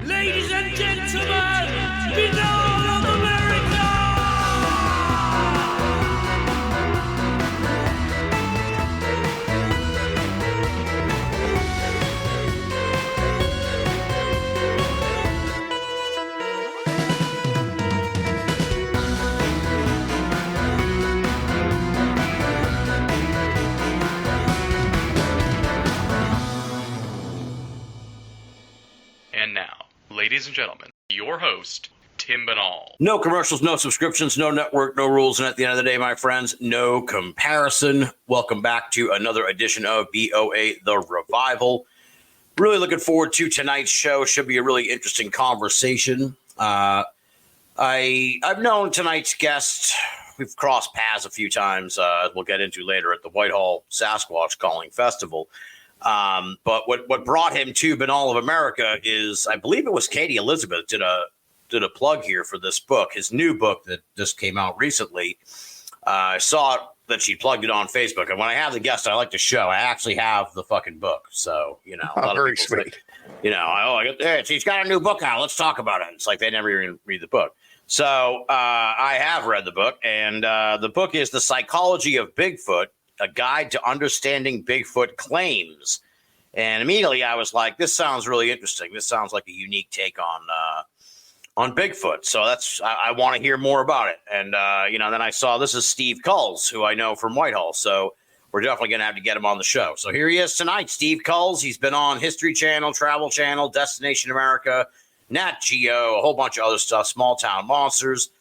Ladies and gentlemen, Binnall of America! And now, ladies and gentlemen, your host, Tim Binnall. No commercials, no subscriptions, no network, no rules. And at the end of the day, my friends, no comparison. Welcome back to another edition of BOA The Revival. Really looking forward to tonight's show. Should be a really interesting conversation. I've known tonight's guest. We've crossed paths a few times. We'll get into later at the Whitehall Sasquatch Calling Festival. But what brought him to Binnall of America is, I believe it was Katie Elizabeth did a plug here for this book, his new book that just came out recently. I saw that she plugged it on Facebook, and when I have the guest I like to show, I actually have the fucking book. So, a lot of people sweet. Say, she's got a new book out. Let's talk about it. It's like they never even read the book. So I have read the book, and the book is The Psychology of Bigfoot, A Guide to Understanding Bigfoot Claims. And immediately I was like, this sounds really interesting. This sounds like a unique take on Bigfoot. So I want to hear more about it. And, then I saw this is Steve Kulls, who I know from Whitehall. So we're definitely going to have to get him on the show. So here he is tonight, Steve Kulls. He's been on History Channel, Travel Channel, Destination America, Nat Geo, a whole bunch of other stuff, Small Town Monsters.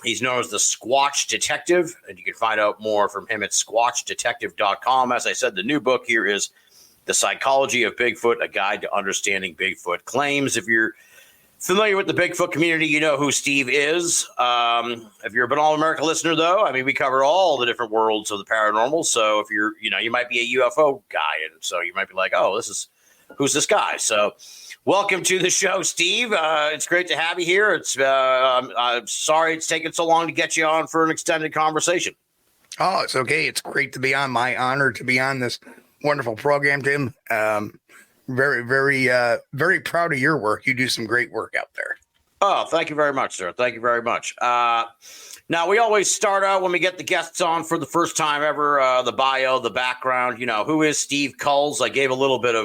He's known as the Squatch Detective, and you can find out more from him at squatchdetective.com. As I said, the new book here is The Psychology of Bigfoot, A Guide to Understanding Bigfoot Claims. If you're familiar with the Bigfoot community, you know who Steve is. If you're a Binnall America listener, though, I mean, we cover all the different worlds of the paranormal. So if you're, you might be a UFO guy, and so you might be like, oh, who's this guy? So welcome to the show, Steve. It's great to have you here. I'm sorry it's taken so long to get you on for an extended conversation. Oh, it's okay. It's great to be on. My honor to be on this wonderful program, Tim. Very, very, very proud of your work. You do some great work out there. Oh, thank you very much, sir. Thank you very much. Now, we always start out when we get the guests on for the first time ever, the bio, the background. Who is Steve Kulls? I gave a little bit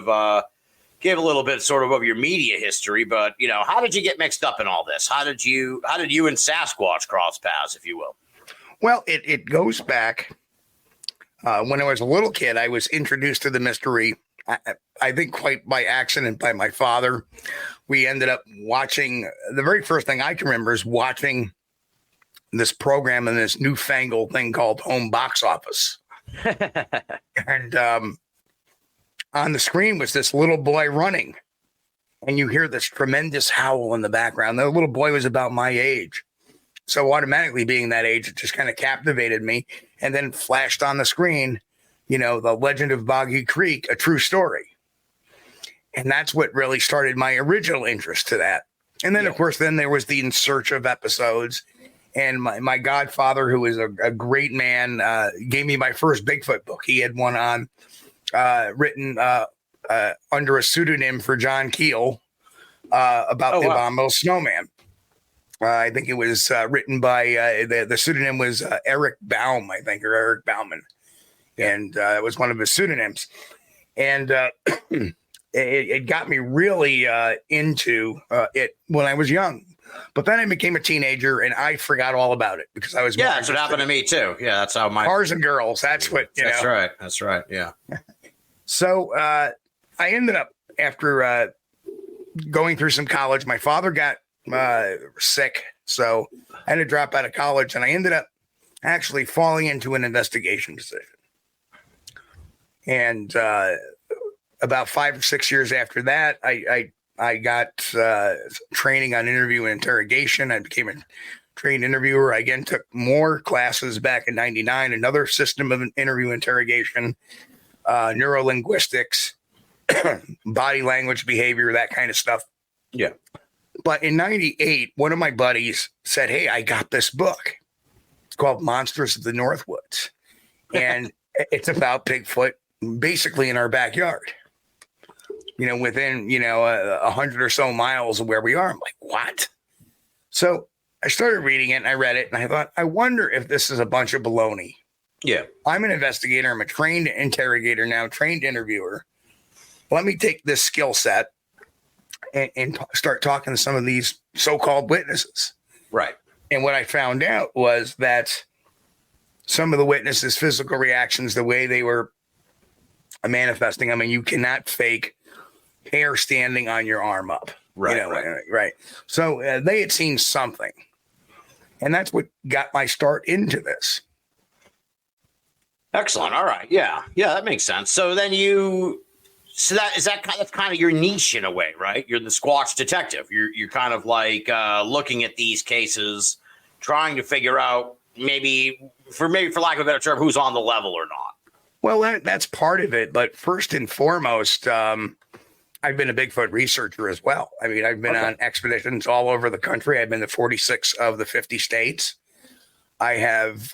sort of your media history, but how did you get mixed up in all this? How did you and Sasquatch cross paths, if you will? Well, it goes back when I was a little kid. I was introduced to the mystery, I think quite by accident, by my father. We ended up watching, the very first thing I can remember is watching this program in this newfangled thing called Home Box Office. And on the screen was this little boy running, and you hear this tremendous howl in the background. The little boy was about my age. So automatically being that age, it just kind of captivated me, and then flashed on the screen, The Legend of Boggy Creek, a true story. And that's what really started my original interest to that. And then, of course, then there was the In Search of episodes. And my godfather, who is a great man, gave me my first Bigfoot book. He had one on written under a pseudonym for John Keel about the abominable snowman. I think it was written by the pseudonym was Eric Baum, I think, or Eric Bauman. And it was one of his pseudonyms. And it got me really into it when I was young. But then I became a teenager and I forgot all about it because I was. Yeah, that's what happened to me, too. Yeah, that's how my. Cars and girls. That's what. That's right. That's right. Yeah. So I ended up, after going through some college, my father got sick. So I had to drop out of college, and I ended up actually falling into an investigation position. And about 5 or 6 years after that, I got training on interview and interrogation. I became a trained interviewer. I again took more classes back in '99, another system of interview interrogation, neurolinguistics, body language, behavior, that kind of stuff. Yeah. But in '98, one of my buddies said, "Hey, I got this book. It's called Monsters of the Northwoods. And it's about Bigfoot basically in our backyard." within, 100 or so miles of where we are. I'm like, what? So I started reading it and I read it and I thought, I wonder if this is a bunch of baloney. Yeah. I'm an investigator. I'm a trained interrogator now, trained interviewer. Let me take this skill set and start talking to some of these so-called witnesses. Right. And what I found out was that some of the witnesses' physical reactions, the way they were manifesting, I mean, you cannot fake hair standing on your arm up. Right. Right. So they had seen something. And that's what got my start into this. Excellent. All right. Yeah, that makes sense. So then that's kind of your niche in a way, right? You're the Squatch detective. You're kind of like looking at these cases, trying to figure out maybe for lack of a better term, who's on the level or not. Well, that's part of it. But first and foremost, I've been a Bigfoot researcher as well. I mean, I've been on expeditions all over the country. I've been to 46 of the 50 states. I have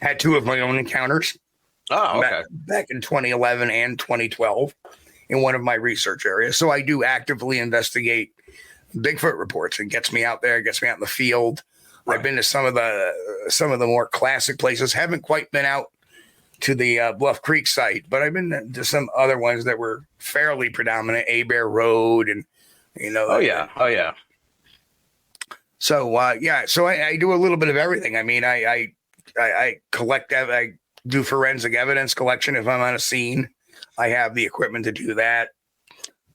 had 2 of my own encounters. Oh, okay. Back in 2011 and 2012 in one of my research areas. So I do actively investigate Bigfoot reports. It gets me out there, gets me out in the field. Right. I've been to some of the more classic places. Haven't quite been out to the Bluff Creek site, but I've been to some other ones that were fairly predominant, Bear Road and, Oh, yeah. So, so I do a little bit of everything. I mean, I collect, I do forensic evidence collection if I'm on a scene. I have the equipment to do that.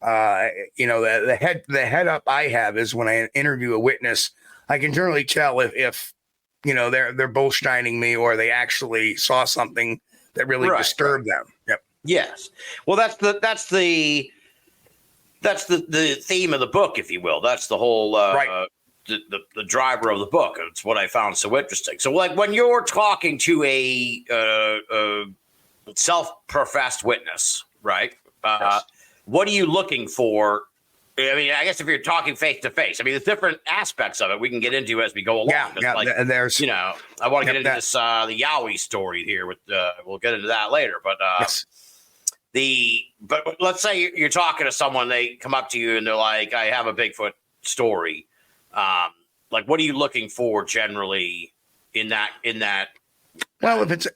The head up I have is when I interview a witness, I can generally tell if they're bullshining me or they actually saw something that really disturbed them. Yep. Yes. Well, that's the theme of the book, if you will. That's the whole the driver of the book. It's what I found so interesting. So, like when you're talking to a self-professed witness, right? Yes. What are you looking for? I mean, I guess if you're talking face to face, I mean, there's different aspects of it we can get into as we go along. Yeah, there's, I want to get into this the Yowie story here. We'll get into that later, but yes. But let's say you're talking to someone, they come up to you and they're like, "I have a Bigfoot story." Like, what are you looking for generally in that? Well, if it's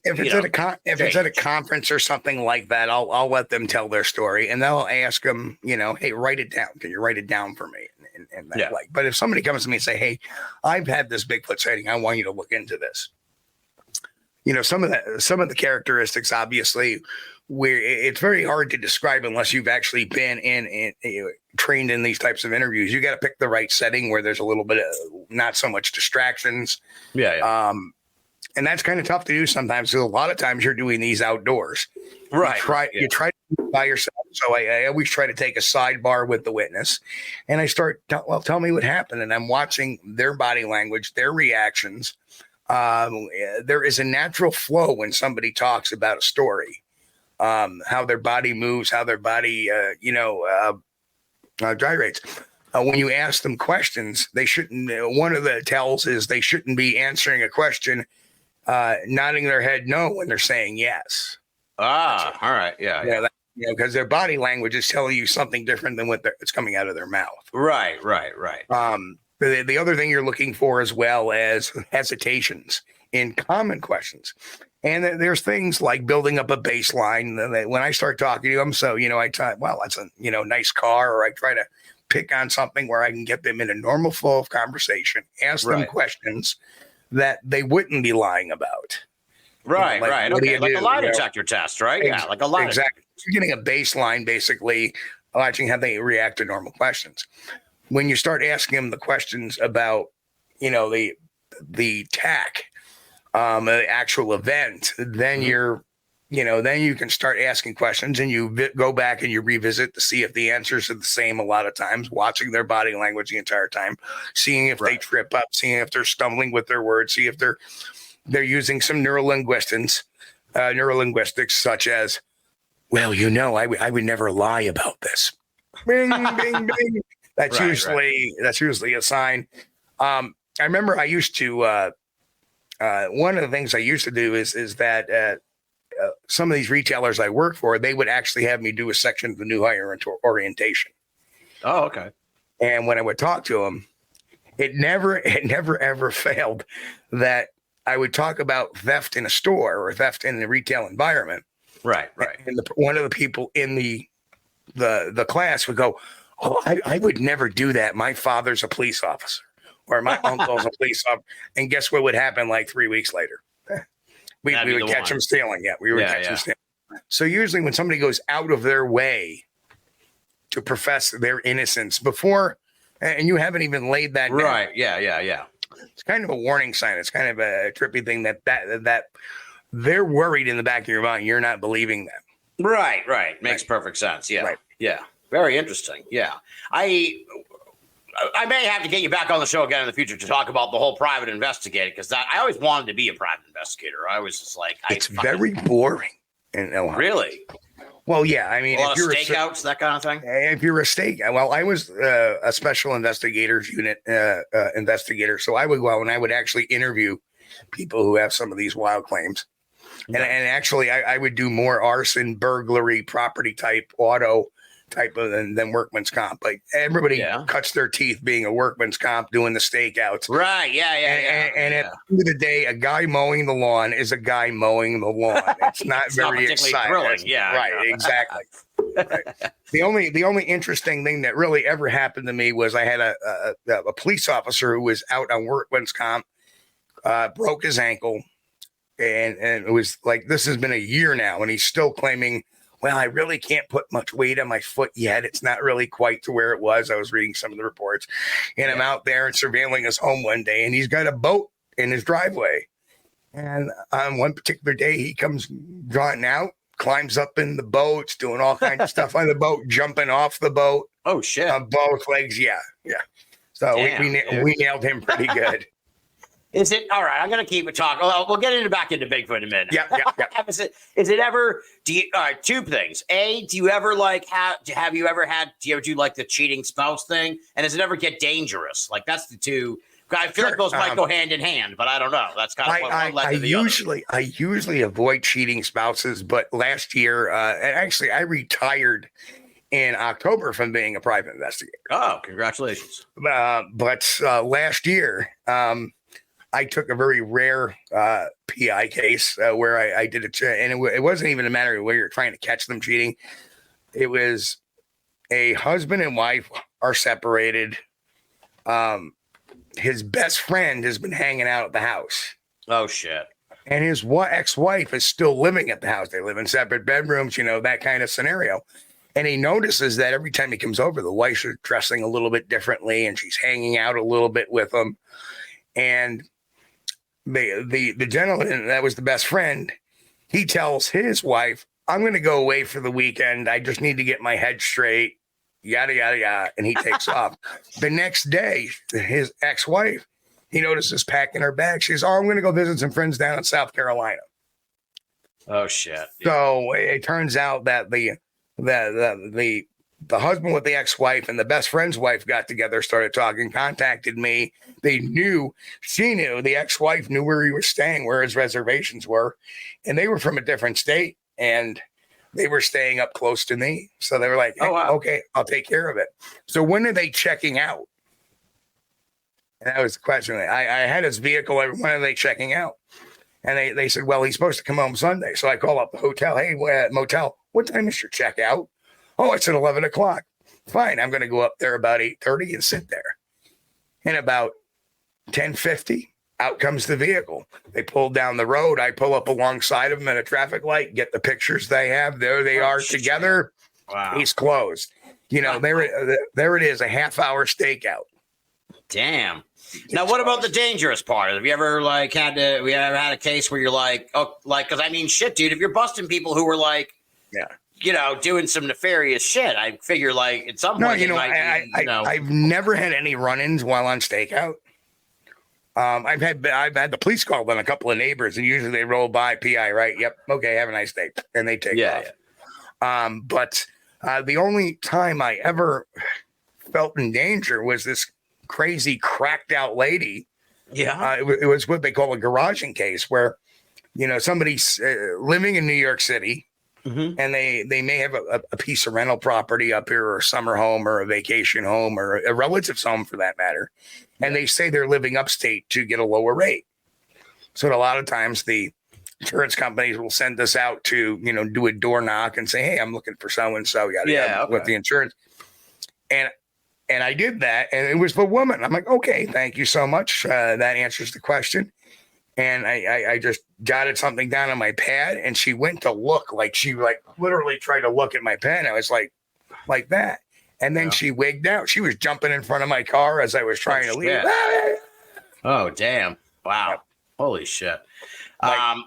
at a conference or something like that, I'll let them tell their story, and they'll ask them, hey, write it down. Can you write it down for me? And that, but if somebody comes to me and say, hey, I've had this Bigfoot sighting, I want you to look into this. Some of the characteristics, obviously, where it's very hard to describe unless you've actually been trained in these types of interviews. You got to pick the right setting where there's a little bit of not so much distractions. Yeah. And that's kind of tough to do sometimes. So a lot of times you're doing these outdoors. Right. You try to do it by yourself. So I always try to take a sidebar with the witness and I start, tell me what happened. And I'm watching their body language, their reactions. There is a natural flow when somebody talks about a story, how their body moves, how their body, gyrates. When you ask them questions, they shouldn't. One of the tells is they shouldn't be answering a question, nodding their head no when they're saying yes. Ah, all right, yeah. Because their body language is telling you something different than what it's coming out of their mouth. Right. The other thing you're looking for as well as hesitations in common questions. And there's things like building up a baseline. When I start talking to them, so, I try, that's a, nice car, or I try to pick on something where I can get them in a normal flow of conversation, ask them questions that they wouldn't be lying about. Right. Okay. Like a lie detector test, right? Yeah, like a lie detector. Exactly. You're getting a baseline, basically, watching how they react to normal questions. When you start asking them the questions about, the tack, the actual event, then then you can start asking questions and you go back and you revisit to see if the answers are the same a lot of times, watching their body language the entire time, seeing if they trip up, seeing if they're stumbling with their words, see if they're using some neurolinguistics such as, well, I would never lie about this. Bing, bing, bing. That's usually a sign. I remember I used to, one of the things I used to do is that some of these retailers I work for, they would actually have me do a section of the new hire orientation. Oh, okay. And when I would talk to them, it never ever failed that I would talk about theft in a store or theft in the retail environment. Right. And one of the people in the class would go, "Oh, I would never do that. My father's a police officer, or my uncle's a police officer." And guess what would happen like 3 weeks later? We would catch them stealing. Yeah, we would catch them stealing. So usually when somebody goes out of their way to profess their innocence before, and you haven't even laid that down. Right. Yeah. It's kind of a warning sign. It's kind of a trippy thing that they're worried in the back of your mind. You're not believing them. Right. Makes perfect sense. Yeah. Right. Yeah. Very interesting. Yeah. I may have to get you back on the show again in the future to talk about the whole private investigator, because I always wanted to be a private investigator. I was just like, it's very boring in Ohio. Really? Well, yeah. I mean, a lot of stakeouts, that kind of thing. If you're a I was a special investigators unit investigator, so I would go out and I would actually interview people who have some of these wild claims, and actually I would do more arson, burglary, property type, auto type of than workman's comp. Like everybody cuts their teeth being a workman's comp doing the stakeouts. Right. Yeah. And at the end of the day, a guy mowing the lawn is a guy mowing the lawn. It's not very exciting. Thrilling. Yeah. Right. Exactly. Right. The only interesting thing that really ever happened to me was I had a police officer who was out on workman's comp, broke his ankle, and it was like, this has been a year now, and he's still claiming, well, I really can't put much weight on my foot yet. It's not really quite to where it was. I was reading some of the reports, and I'm out there and surveilling his home one day, and he's got a boat in his driveway. And on one particular day, he comes drawn out, climbs up in the boat, doing all kinds of stuff on the boat, jumping off the boat. Oh, shit. On both legs. Yeah. So we nailed him pretty good. Is it all right? I'm going to keep it talking. Well, we'll get back into Bigfoot in a minute. Yeah. Is it ever? All right, two things. A, do you ever have you ever do like the cheating spouse thing? And does it ever get dangerous? Like that's the two. I feel like those might go hand in hand, but I don't know. That's kind of one led to the other. I usually avoid cheating spouses, but last year, actually, I retired in October from being a private investigator. Oh, congratulations! But last year, I took a very rare PI case where I did it, and it wasn't even a matter of where you're trying to catch them cheating. It was a husband and wife are separated. His best friend has been hanging out at the house. Oh, shit. And his ex-wife is still living at the house. They live in separate bedrooms, that kind of scenario. And he notices that every time he comes over, the wife's dressing a little bit differently, and she's hanging out a little bit with him. And the gentleman that was the best friend, he tells his wife, "I'm going to go away for the weekend. I just need to get my head straight, yada, yada, yada." And he takes off. The next day, his ex-wife, he notices packing her bag. She says, "Oh, I'm going to go visit some friends down in South Carolina." Oh, shit. So it turns out that the husband with the ex-wife and the best friend's wife got together, started talking, contacted me. She knew, the ex-wife knew where he was staying, where his reservations were. And they were from a different state, and they were staying up close to me. So they were like, hey, okay, I'll take care of it. So when are they checking out? And that was the question. I had his vehicle. When are they checking out? And they said, well, he's supposed to come home Sunday. So I call up the hotel. Hey, motel, what time is your checkout? Oh, it's at 11 o'clock. Fine. I'm going to go up there about 8:30 and sit there. And about 10:50, out comes the vehicle. They pull down the road. I pull up alongside of them at a traffic light, get the pictures they have. There they are together. Wow. He's closed. There it is, a half-hour stakeout. Damn. Now, what about the dangerous part? Have you ever had a case where you're because I mean, shit, dude, if you're busting people who were doing some nefarious shit, I figure at some point. I've never had any run-ins while on stakeout. I've had the police call on a couple of neighbors, and usually they roll by PI, right? Yep. Okay. Have a nice day. And they take off. Yeah. But the only time I ever felt in danger was this crazy cracked out lady. Yeah. It was what they call a garaging case, where somebody's living in New York City, and they may have a piece of rental property up here, or a summer home, or a vacation home, or a relative's home for that matter. And they say they're living upstate to get a lower rate. So a lot of times the insurance companies will send us out to, do a door knock and say, hey, I'm looking for so-and-so, with the insurance. And I did that, and it was the woman. I'm like, okay, thank you so much. That answers the question. And I just jotted something down on my pad, and she went to look, she literally tried to look at my pen. I was like that. And then she wigged out. She was jumping in front of my car as I was trying to leave. Oh, damn. Wow. Yep. Holy shit. Wow.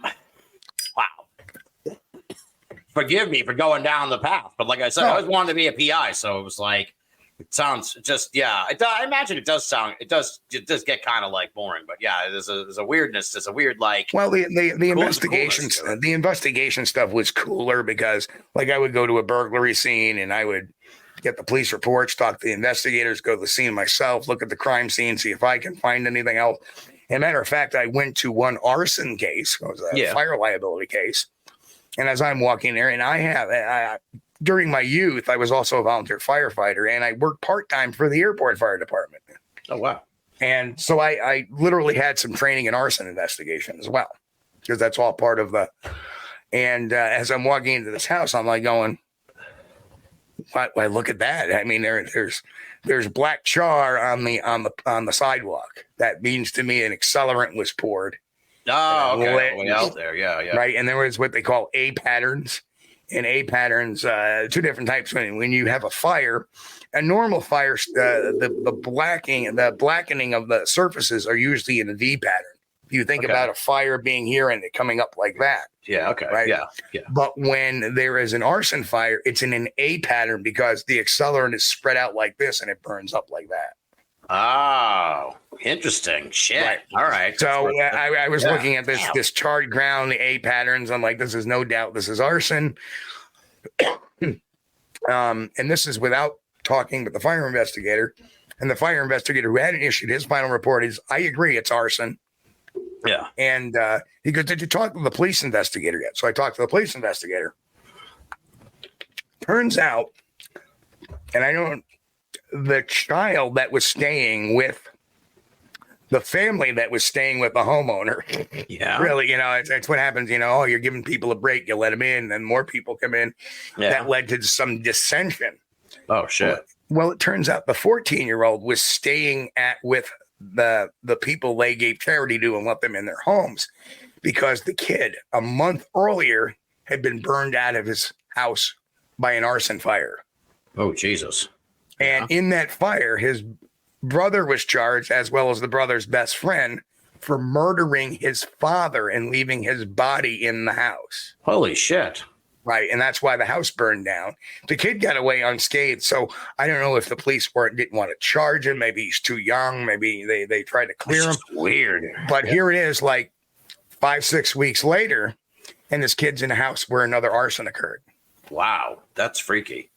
Forgive me for going down the path, but like I said, I always wanted to be a PI, so it was like, it sounds just, I imagine it does get kind of like boring, but yeah, there's a weirdness. There's a weird, well, the investigation stuff was cooler because I would go to a burglary scene and I would get the police reports, talk to the investigators, go to the scene myself, look at the crime scene, see if I can find anything else. As a matter of fact, I went to one arson case. It was a fire liability case. And as I'm walking there, and during my youth, I was also a volunteer firefighter, and I worked part-time for the airport fire department. Oh, wow. And so I literally had some training in arson investigation as well, because that's all part of and as I'm walking into this house, I'm like going, why look at that. I mean, there's black char on the sidewalk. That means to me an accelerant was poured. Oh, okay. Way out there. Yeah. Right. And there was what they call A patterns. And A patterns, two different types. When you have a fire, a normal fire, the blackening of the surfaces are usually in a V pattern. If you think about a fire being here and it coming up like that. Yeah. Okay. Right. Yeah. But when there is an arson fire, it's in an A pattern because the accelerant is spread out like this and it burns up like that. Oh, interesting. Shit. Right. All right. So I was looking at this charred ground, the A patterns. I'm like, this is no doubt this is arson. And this is without talking with the fire investigator. And the fire investigator who hadn't issued his final report is, I agree, it's arson. Yeah. And he goes, did you talk to the police investigator yet? So I talked to the police investigator. Turns out, and the child that was staying with the family that was staying with the homeowner. Yeah. Really, it's what happens, you're giving people a break, you let them in, and more people come in. Yeah. That led to some dissension. Oh, shit. Well, it turns out the 14-year-old was staying with the people they gave charity to and let them in their homes because the kid a month earlier had been burned out of his house by an arson fire. Oh, Jesus. And in that fire, his brother was charged, as well as the brother's best friend, for murdering his father and leaving his body in the house. Holy shit. Right. And that's why the house burned down. The kid got away unscathed. So I don't know if the police didn't want to charge him. Maybe he's too young. Maybe they tried to clear him. Weird. But here it is 5-6 weeks later, and this kid's in a house where another arson occurred. Wow. That's freaky.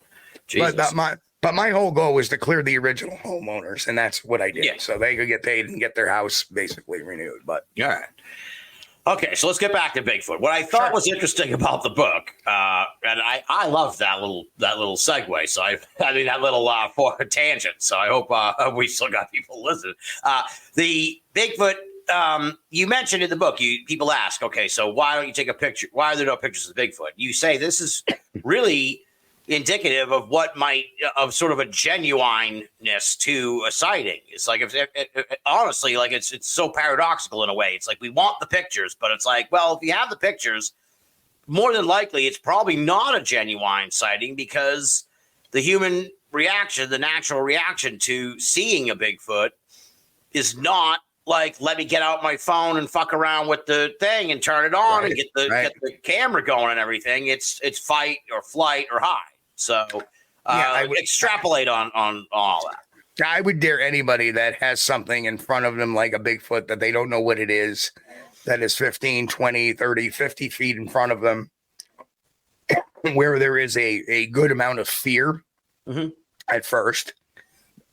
Jesus. But my whole goal was to clear the original homeowners, and that's what I did. Yeah. So they could get paid and get their house basically renewed. But all right. Okay, so let's get back to Bigfoot. What I thought was interesting about the book, and I love that little segue. So that little for tangent. So I hope we still got people listening. The Bigfoot. You mentioned in the book, people ask, okay, so why don't you take a picture? Why are there no pictures of Bigfoot? You say this is really indicative of what of sort of a genuineness to a sighting. It's like, honestly, it's so paradoxical in a way. It's like, we want the pictures, but it's like, well, if you have the pictures, more than likely, it's probably not a genuine sighting because the human reaction, the natural reaction to seeing a Bigfoot is not like, let me get out my phone and fuck around with the thing and turn it on and get the camera going and everything. It's fight or flight or hide. So I would extrapolate on all that. I would dare anybody that has something in front of them like a Bigfoot that they don't know what it is, that is 15, 20, 30, 50 feet in front of them, where there is a good amount of fear at first,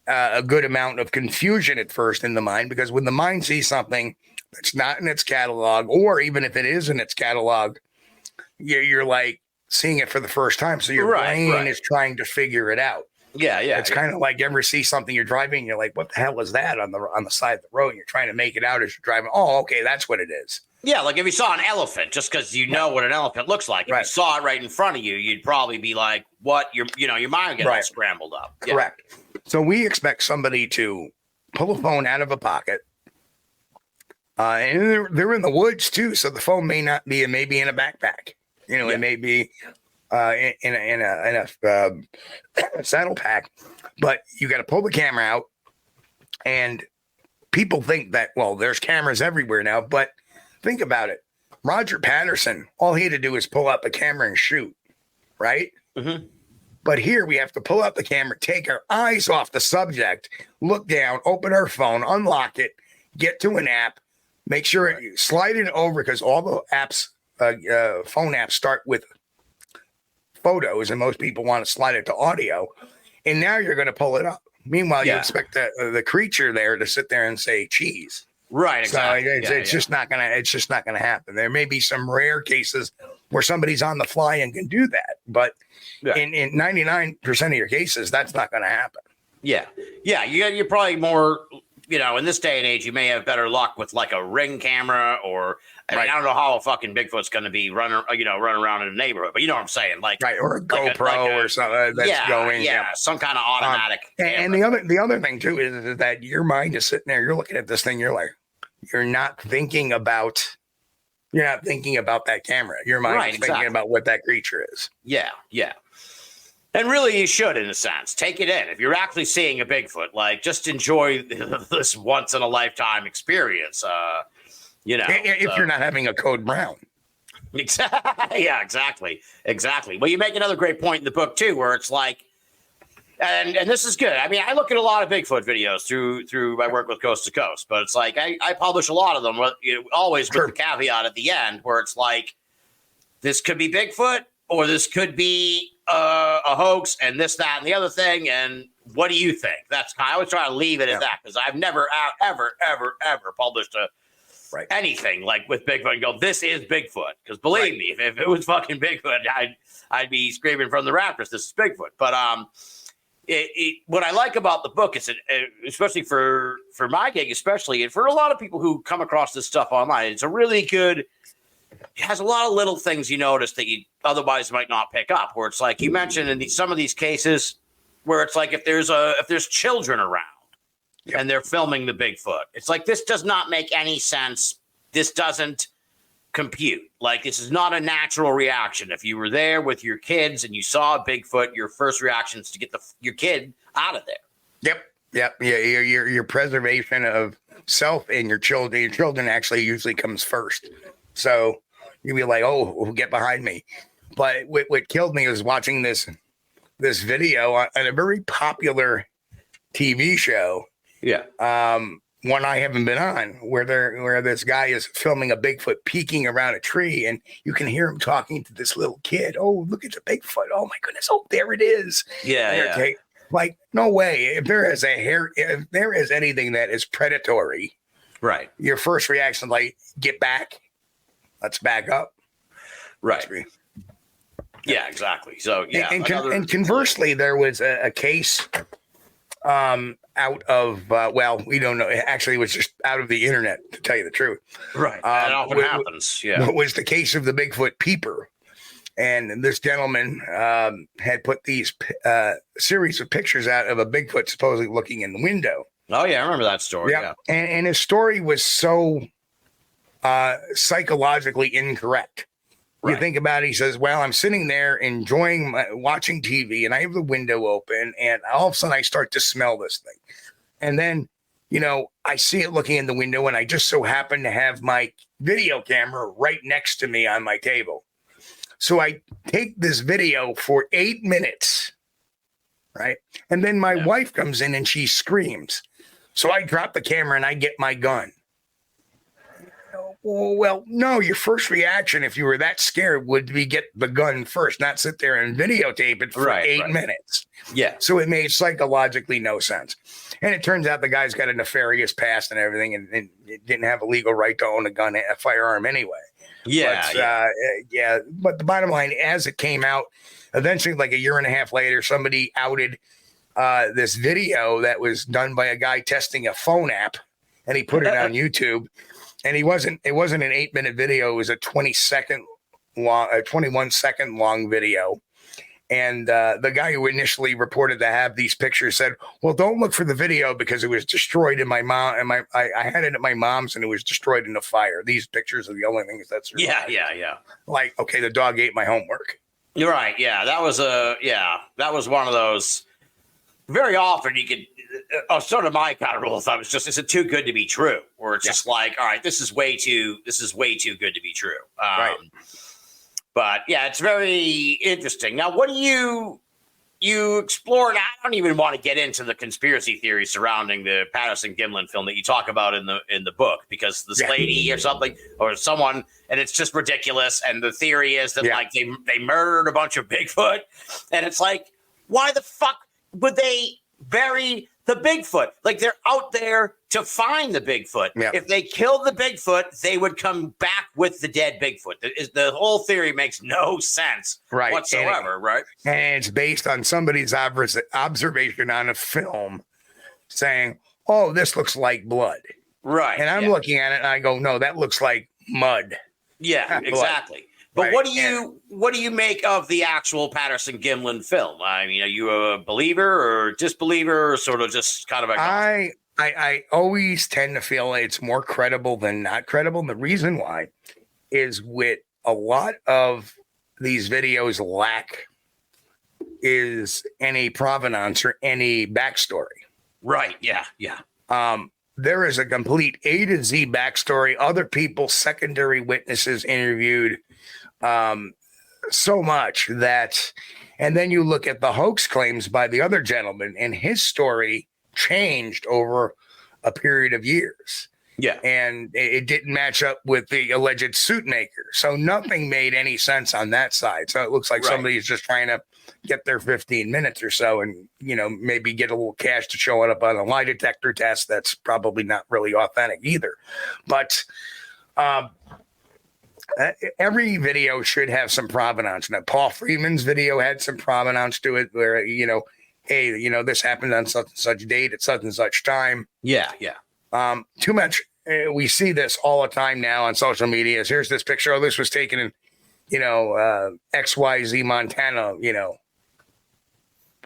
a good amount of confusion at first in the mind, because when the mind sees something, that's not in its catalog, or even if it is in its catalog, you're like seeing it for the first time. So your brain is trying to figure it out. Yeah. It's kind of like you ever see something you're driving, you're like, what the hell is that on the side of the road? And you're trying to make it out as you're driving. Oh, okay, that's what it is. Yeah, like if you saw an elephant, just because you know what an elephant looks like, if you saw it right in front of you, you'd probably be like, "What?" Your mind would get all scrambled up. Yeah. Correct. So we expect somebody to pull a phone out of a pocket, and they're in the woods too, so the phone may not be, maybe in a backpack. It may be in a saddle pack, but you got to pull the camera out, and people think that, well, there's cameras everywhere now, but think about it. Roger Patterson, all he had to do is pull up a camera and shoot, right? Mm-hmm. But here we have to pull out the camera, take our eyes off the subject, look down, open our phone, unlock it, get to an app, make sure slide it over, because all the apps, phone apps start with photos, and most people want to slide it to audio. And now you're going to pull it up. Meanwhile, you expect the creature there to sit there and say cheese. Right, exactly. So it's just not gonna happen. There may be some rare cases where somebody's on the fly and can do that, but in 99% of your cases, that's not gonna happen. Yeah. You're probably more, in this day and age, you may have better luck with like a Ring camera, or I don't know how a fucking Bigfoot's going to be running around in a neighborhood, but you know what I'm saying, or a GoPro or something that's going, some kind of automatic. And the other thing too is that your mind is sitting there, you're looking at this thing, you're not thinking about that camera. Your mind is thinking about what that creature is. Yeah. And really, you should, in a sense, take it in. If you're actually seeing a Bigfoot, just enjoy this once in a lifetime experience. If you're not having a code brown. Yeah, exactly. Well, you make another great point in the book too, where it's like, and this is good. I mean, I look at a lot of Bigfoot videos through my work with Coast to Coast, but it's like I publish a lot of them, always with the caveat at the end, where it's like, this could be Bigfoot, or this could be a hoax, and this, that, and the other thing, and what do you think? I always try to leave it at that, because I've never ever published anything like with Bigfoot and go, this is Bigfoot, because believe me, if it was fucking Bigfoot, I'd be screaming from the rafters, this is Bigfoot. But what I like about the book is, especially for my gig, especially, and for a lot of people who come across this stuff online, it's a really good. It has a lot of little things you notice that you otherwise might not pick up. Where it's like you mentioned in some of these cases, where it's like if there's children around and they're filming the Bigfoot, it's like, this does not make any sense. This doesn't compute. Like, this is not a natural reaction. If you were there with your kids and you saw a Bigfoot, your first reaction is to get your kid out of there. Yep. Yeah. Your preservation of self and your children. Your children actually usually comes first. So you'd be like, oh, get behind me. But what killed me was watching this video on a very popular TV show. Yeah. One I haven't been on, where this guy is filming a Bigfoot peeking around a tree, and you can hear him talking to this little kid. Oh, look at the Bigfoot. Oh my goodness. Oh, there it is. Yeah. Like, no way. If there is anything that is predatory, right, your first reaction, like, get back. Let's back up. Right. Yeah, exactly. So, yeah. And conversely, there was a case out of, we don't know. Actually, it was just out of the internet, to tell you the truth. Right. That often happens. Yeah. It was the case of the Bigfoot peeper. And this gentleman had put these series of pictures out of a Bigfoot supposedly looking in the window. Oh, yeah. I remember that story. Yeah. And his story was so psychologically incorrect. Right. You think about it, he says, well, I'm sitting there enjoying watching TV, and I have the window open, and all of a sudden I start to smell this thing. And then, I see it looking in the window, and I just so happen to have my video camera right next to me on my table. So I take this video for 8 minutes, right? And then my wife comes in and she screams. So I drop the camera and I get my gun. Well, no, your first reaction, if you were that scared, would be get the gun first, not sit there and videotape it for 8 minutes. Yeah. So it made psychologically no sense. And it turns out the guy's got a nefarious past and everything, and it didn't have a legal right to own a firearm anyway. But the bottom line, as it came out, eventually, like a year and a half later, somebody outed this video that was done by a guy testing a phone app, and he put it on YouTube. And it wasn't an 8-minute video; it was a 21 second long video. And the guy who initially reported to have these pictures said, "Well, don't look for the video because it was destroyed in my mom, and I had it at my mom's, and it was destroyed in a fire. These pictures are the only things that survived." Yeah. Like, okay, the dog ate my homework. You're right. Yeah, that was one of those. Very often you could. Sort of my kind of rule of thumb is it too good to be true? Or it's just like, all right, this is way too good to be true. Right. But yeah, it's very interesting. Now, what do you explored? I don't even want to get into the conspiracy theories surrounding the Patterson Gimlin film that you talk about in the book, because this lady or something or someone, and it's just ridiculous. And the theory is that like they murdered a bunch of Bigfoot, and it's like, why the fuck would they bury the Bigfoot? Like, they're out there to find the Bigfoot. Yeah. If they killed the Bigfoot, they would come back with the dead Bigfoot. The whole theory makes no sense whatsoever, right? And it's based on somebody's observation on a film saying, oh, this looks like blood. Right. And I'm looking at it and I go, no, that looks like mud. Yeah, exactly. But what do you make of the actual Patterson Gimlin film? I mean, are you a believer or disbeliever, or sort of just kind of a? I always tend to feel it's more credible than not credible. And the reason why is with a lot of these videos lack is any provenance or any backstory. Right. Yeah. There is a complete A to Z backstory. Other people, secondary witnesses interviewed. So much that, and then you look at the hoax claims by the other gentleman, and his story changed over a period of years. Yeah. And it didn't match up with the alleged suit maker. So nothing made any sense on that side. So it looks like somebody's just trying to get their 15 minutes or so and, maybe get a little cash to show it up on a lie detector test. That's probably not really authentic either. But, every video should have some provenance. Now, Paul Freeman's video had some provenance to it where, hey, this happened on such and such date at such and such time. Yeah. Too much. We see this all the time now on social media. Here's this picture. Oh, this was taken in, XYZ Montana,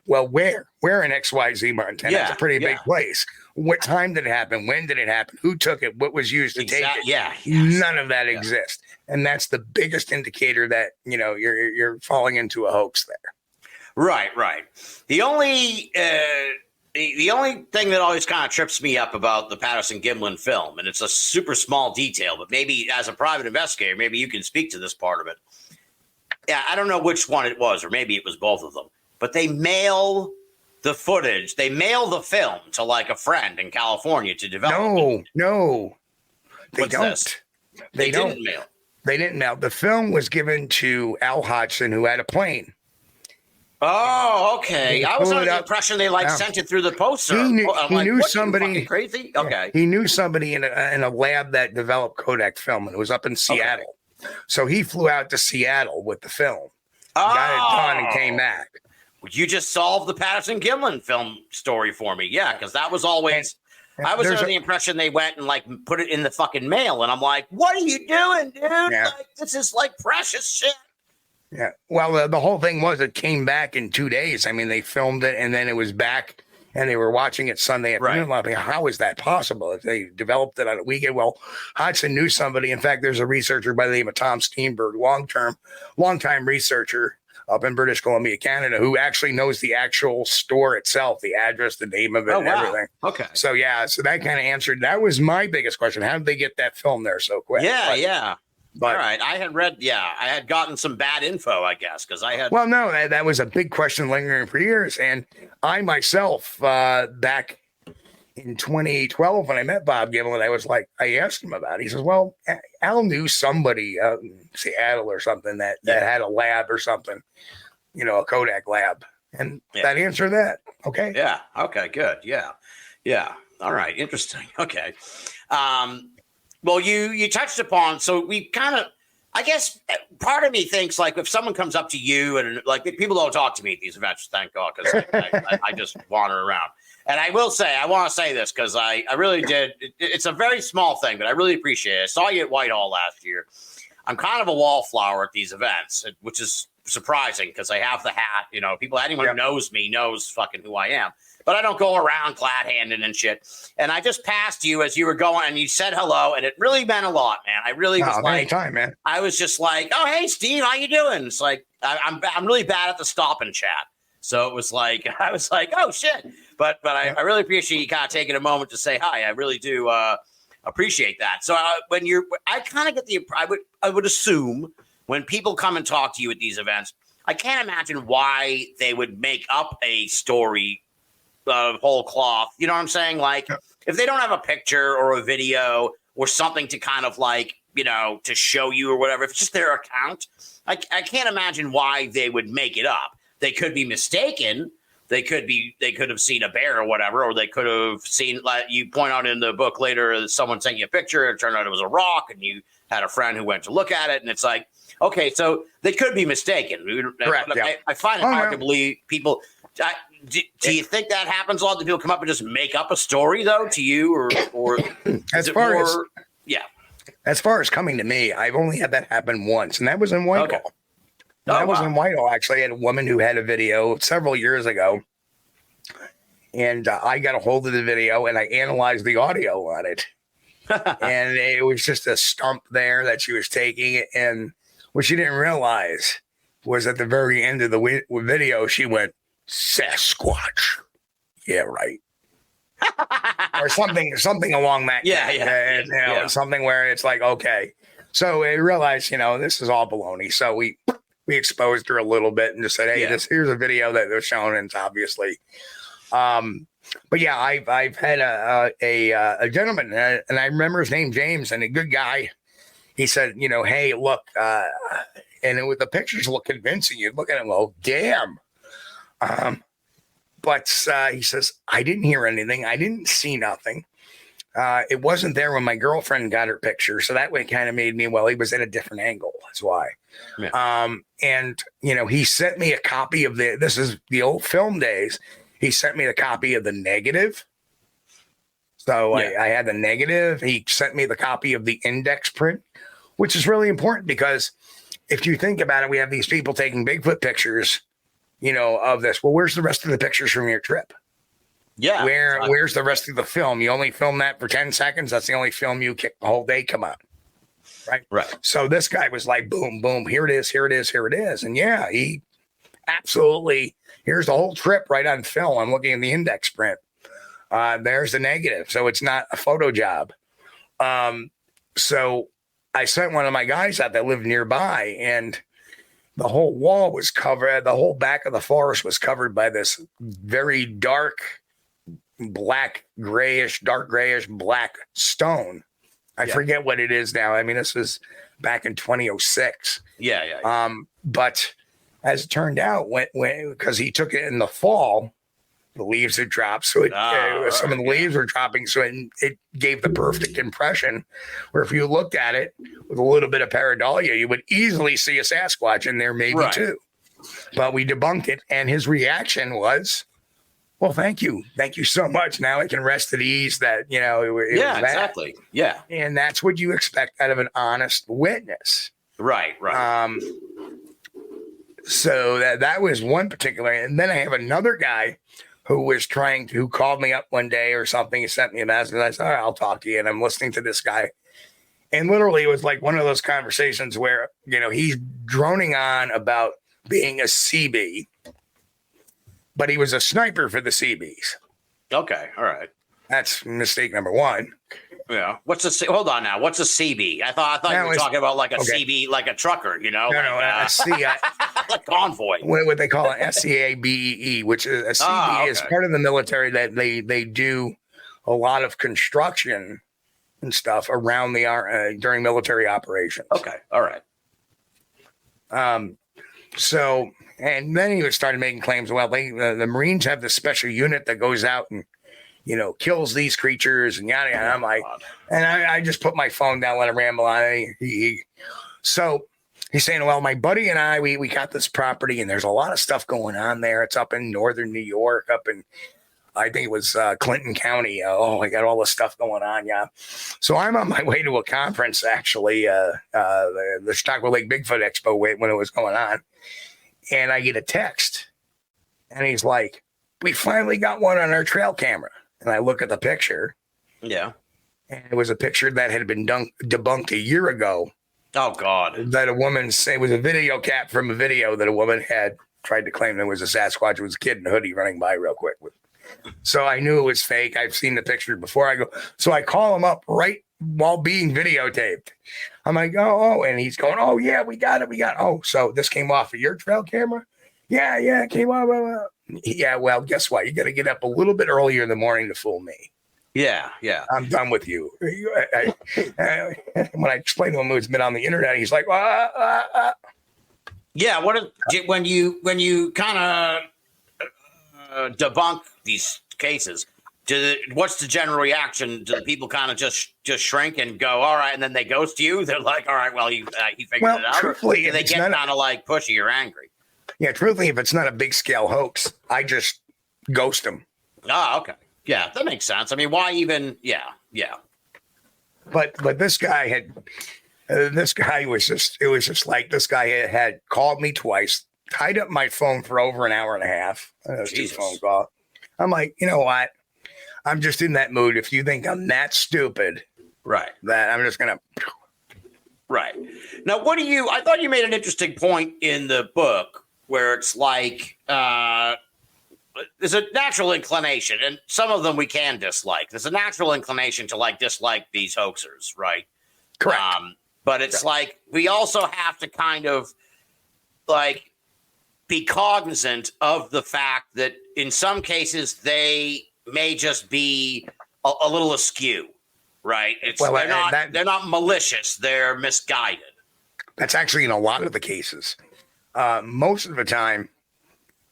Well, where in XYZ Montana? It's a pretty big place. What time did it happen? When did it happen? Who took it? What was used to take it? Yeah. None of that exists. And that's the biggest indicator that, you're falling into a hoax there. Right. The only thing that always kind of trips me up about the Patterson Gimlin film, and it's a super small detail, but maybe as a private investigator, maybe you can speak to this part of it. Yeah, I don't know which one it was, or maybe it was both of them, but they mail the footage. They mail the film to like a friend in California to develop. No, they What's don't. This? They didn't mail. They didn't mail. The film was given to Al Hodgson, who had a plane. Oh, okay. I was under the impression they sent it through the poster. He knew somebody. Crazy. Okay. He knew somebody in a lab that developed Kodak film, and it was up in Seattle. Okay. So he flew out to Seattle with the film, got it done, and came back. You just solved the Patterson Gimlin film story for me. Yeah, because that was always. I was under the impression they went and put it in the fucking mail, and I'm like, "What are you doing, dude? Yeah. This is precious shit." Yeah. Well, the whole thing was it came back in 2 days. I mean, they filmed it, and then it was back, and they were watching it Sunday afternoon. Right. How is that possible? If they developed it on a weekend, well, Hodgson knew somebody. In fact, there's a researcher by the name of Tom Steenberg, long-time researcher up in British Columbia, Canada, who actually knows the actual store itself, the address, the name of it, and everything. Okay. So that kind of answered. That was my biggest question. How did they get that film there so quick? Yeah. But, all right. I had gotten some bad info, I guess, because I had. Well, no, that was a big question lingering for years. And I myself, back in 2012 when I met Bob Gimlin, I asked him about it. He says, well, Al knew somebody out in Seattle or something that had a lab or something, a Kodak lab. And that answered that. Okay. Yeah. Okay, good. Yeah. Yeah. All right. Interesting. Okay. Well, you touched upon, so we kind of, I guess part of me thinks like if someone comes up to you and like people don't talk to me at these events, thank God, because I just wander around. And I will say, I want to say this because I really did. It's a very small thing, but I really appreciate it. I saw you at Whitehall last year. I'm kind of a wallflower at these events, which is surprising because I have the hat. Anyone who knows me knows fucking who I am. But I don't go around glad-handed and shit. And I just passed you as you were going, and you said hello, and it really meant a lot, man. I really was like, anytime, man. I was just like, oh, hey, Steve, how you doing? It's like I'm really bad at the stop and chat, so it was like I was like, oh shit. But I really appreciate you kind of taking a moment to say hi. I really do appreciate that. So I kind of get I would assume when people come and talk to you at these events, I can't imagine why they would make up a story. Whole cloth, you know what I'm saying? Like, if they don't have a picture or a video or something to kind of like, to show you or whatever, if it's just their account, I can't imagine why they would make it up. They could be mistaken. They could have seen a bear or whatever, or they could have seen, like you point out in the book later, someone sent you a picture. It turned out it was a rock, and you had a friend who went to look at it, and it's like, okay, so they could be mistaken. Correct, I find it hard to believe people. Do you think that happens a lot? Do people come up and just make up a story though to you, or as far as coming to me, I've only had that happen once, and that was in Whitehall. Okay. That was in Whitehall. Actually, I had a woman who had a video several years ago, and I got a hold of the video and I analyzed the audio on it, and it was just a stump there that she was taking, and what she didn't realize was at the very end of the video, she went, Sasquatch. Yeah, right. Or something along that. Something where it's like, okay. So we realized, this is all baloney. So we exposed her a little bit and just said, hey, here's a video that they're showing, and it's obviously. But yeah, I've had a gentleman, and I remember his name James, and a good guy. He said, hey, look, and the pictures look convincing. You look at him, oh, damn. But he says, I didn't hear anything. I didn't see nothing. It wasn't there when my girlfriend got her picture. So that way it kind of made me, well, he was at a different angle. That's why. Yeah. And he sent me a copy of this is the old film days. He sent me a copy of the negative. So I had the negative. He sent me the copy of the index print, which is really important because if you think about it, we have these people taking Bigfoot pictures of this. Well, where's the rest of the pictures from your trip? Yeah. Where's the rest of the film? You only film that for 10 seconds. That's the only film you kick the whole day come out. Right. So this guy was like, boom, boom, here it is, here it is, here it is. And yeah, he absolutely, here's the whole trip right on film. I'm looking at the index print. There's the negative. So it's not a photo job. So I sent one of my guys out that lived nearby, and the whole wall was covered. The whole back of the forest was covered by this very dark, dark grayish, black stone. I forget what it is now. I mean, this was back in 2006. Yeah. But as it turned out, because he took it in the fall, the leaves had dropped. So some of the leaves were dropping. So it gave the perfect impression where if you looked at it with a little bit of pareidolia, you would easily see a Sasquatch in there, maybe two. But we debunked it. And his reaction was, well, thank you. Thank you so much. Now I can rest at ease that, it was that. Exactly. Yeah. And that's what you expect out of an honest witness. Right. So that was one particular. And then I have another guy who called me up one day or something. He sent me a message. And I said, all right, I'll talk to you. And I'm listening to this guy. And literally it was like one of those conversations where, he's droning on about being a CB, but he was a sniper for the CBs. Okay. All right. That's mistake number one. Yeah. Hold on now. What's a CB? I thought you were talking about like a CB, like a trucker, No, a like convoy. What they call an SCABEE, which is a CB is part of the military that they do a lot of construction and stuff around the during military operations. Okay. All right. So, and then he started making claims. Well, the Marines have this special unit that goes out and, kills these creatures and yada yada. I'm like, and I just put my phone down, let him ramble on. So he's saying, well, my buddy and I, we got this property and there's a lot of stuff going on there. It's up in northern New York, up in, I think it was Clinton County. Oh, I got all this stuff going on. Yeah. So I'm on my way to a conference, actually, the Chicago Lake Bigfoot Expo when it was going on. And I get a text and he's like, we finally got one on our trail camera. And I look at the picture. Yeah. And it was a picture that had been debunked a year ago. Oh, God. That it was a video cap from a video that a woman had tried to claim there was a Sasquatch. It was a kid in a hoodie running by real quick. So I knew it was fake. I've seen the picture before. So I call him up right while being videotaped. I'm like, oh, and he's going, oh, yeah, we got it. Oh, so this came off of your trail camera? Yeah, it came off. Yeah, well, guess what? You got to get up a little bit earlier in the morning to fool me. Yeah. I'm done with you. When I explained to him it's been on the internet, he's like, Yeah. When you kind of debunk these cases, what's the general reaction? Do the people kind of just shrink and go, all right, and then they ghost you? They're like, all right, well, he figured it out. Truthfully, or they get kind of like pushy or angry. Yeah, truthfully, if it's not a big scale hoax, I just ghost them. Oh, okay. Yeah, that makes sense. I mean, why even? Yeah. But this guy was just like, this guy had called me twice, tied up my phone for over an hour and a half. Jesus. Phone call. I'm like, you know what? I'm just in that mood. If you think I'm that stupid, right, that I'm just gonna. Right. Now, I thought you made an interesting point in the book where it's like, there's a natural inclination, and some of them we can dislike. There's a natural inclination to dislike these hoaxers, right? Correct. But it's like we also have to kind of be cognizant of the fact that in some cases they may just be a little askew, right? They're not malicious; they're misguided. That's actually in a lot of the cases. Most of the time,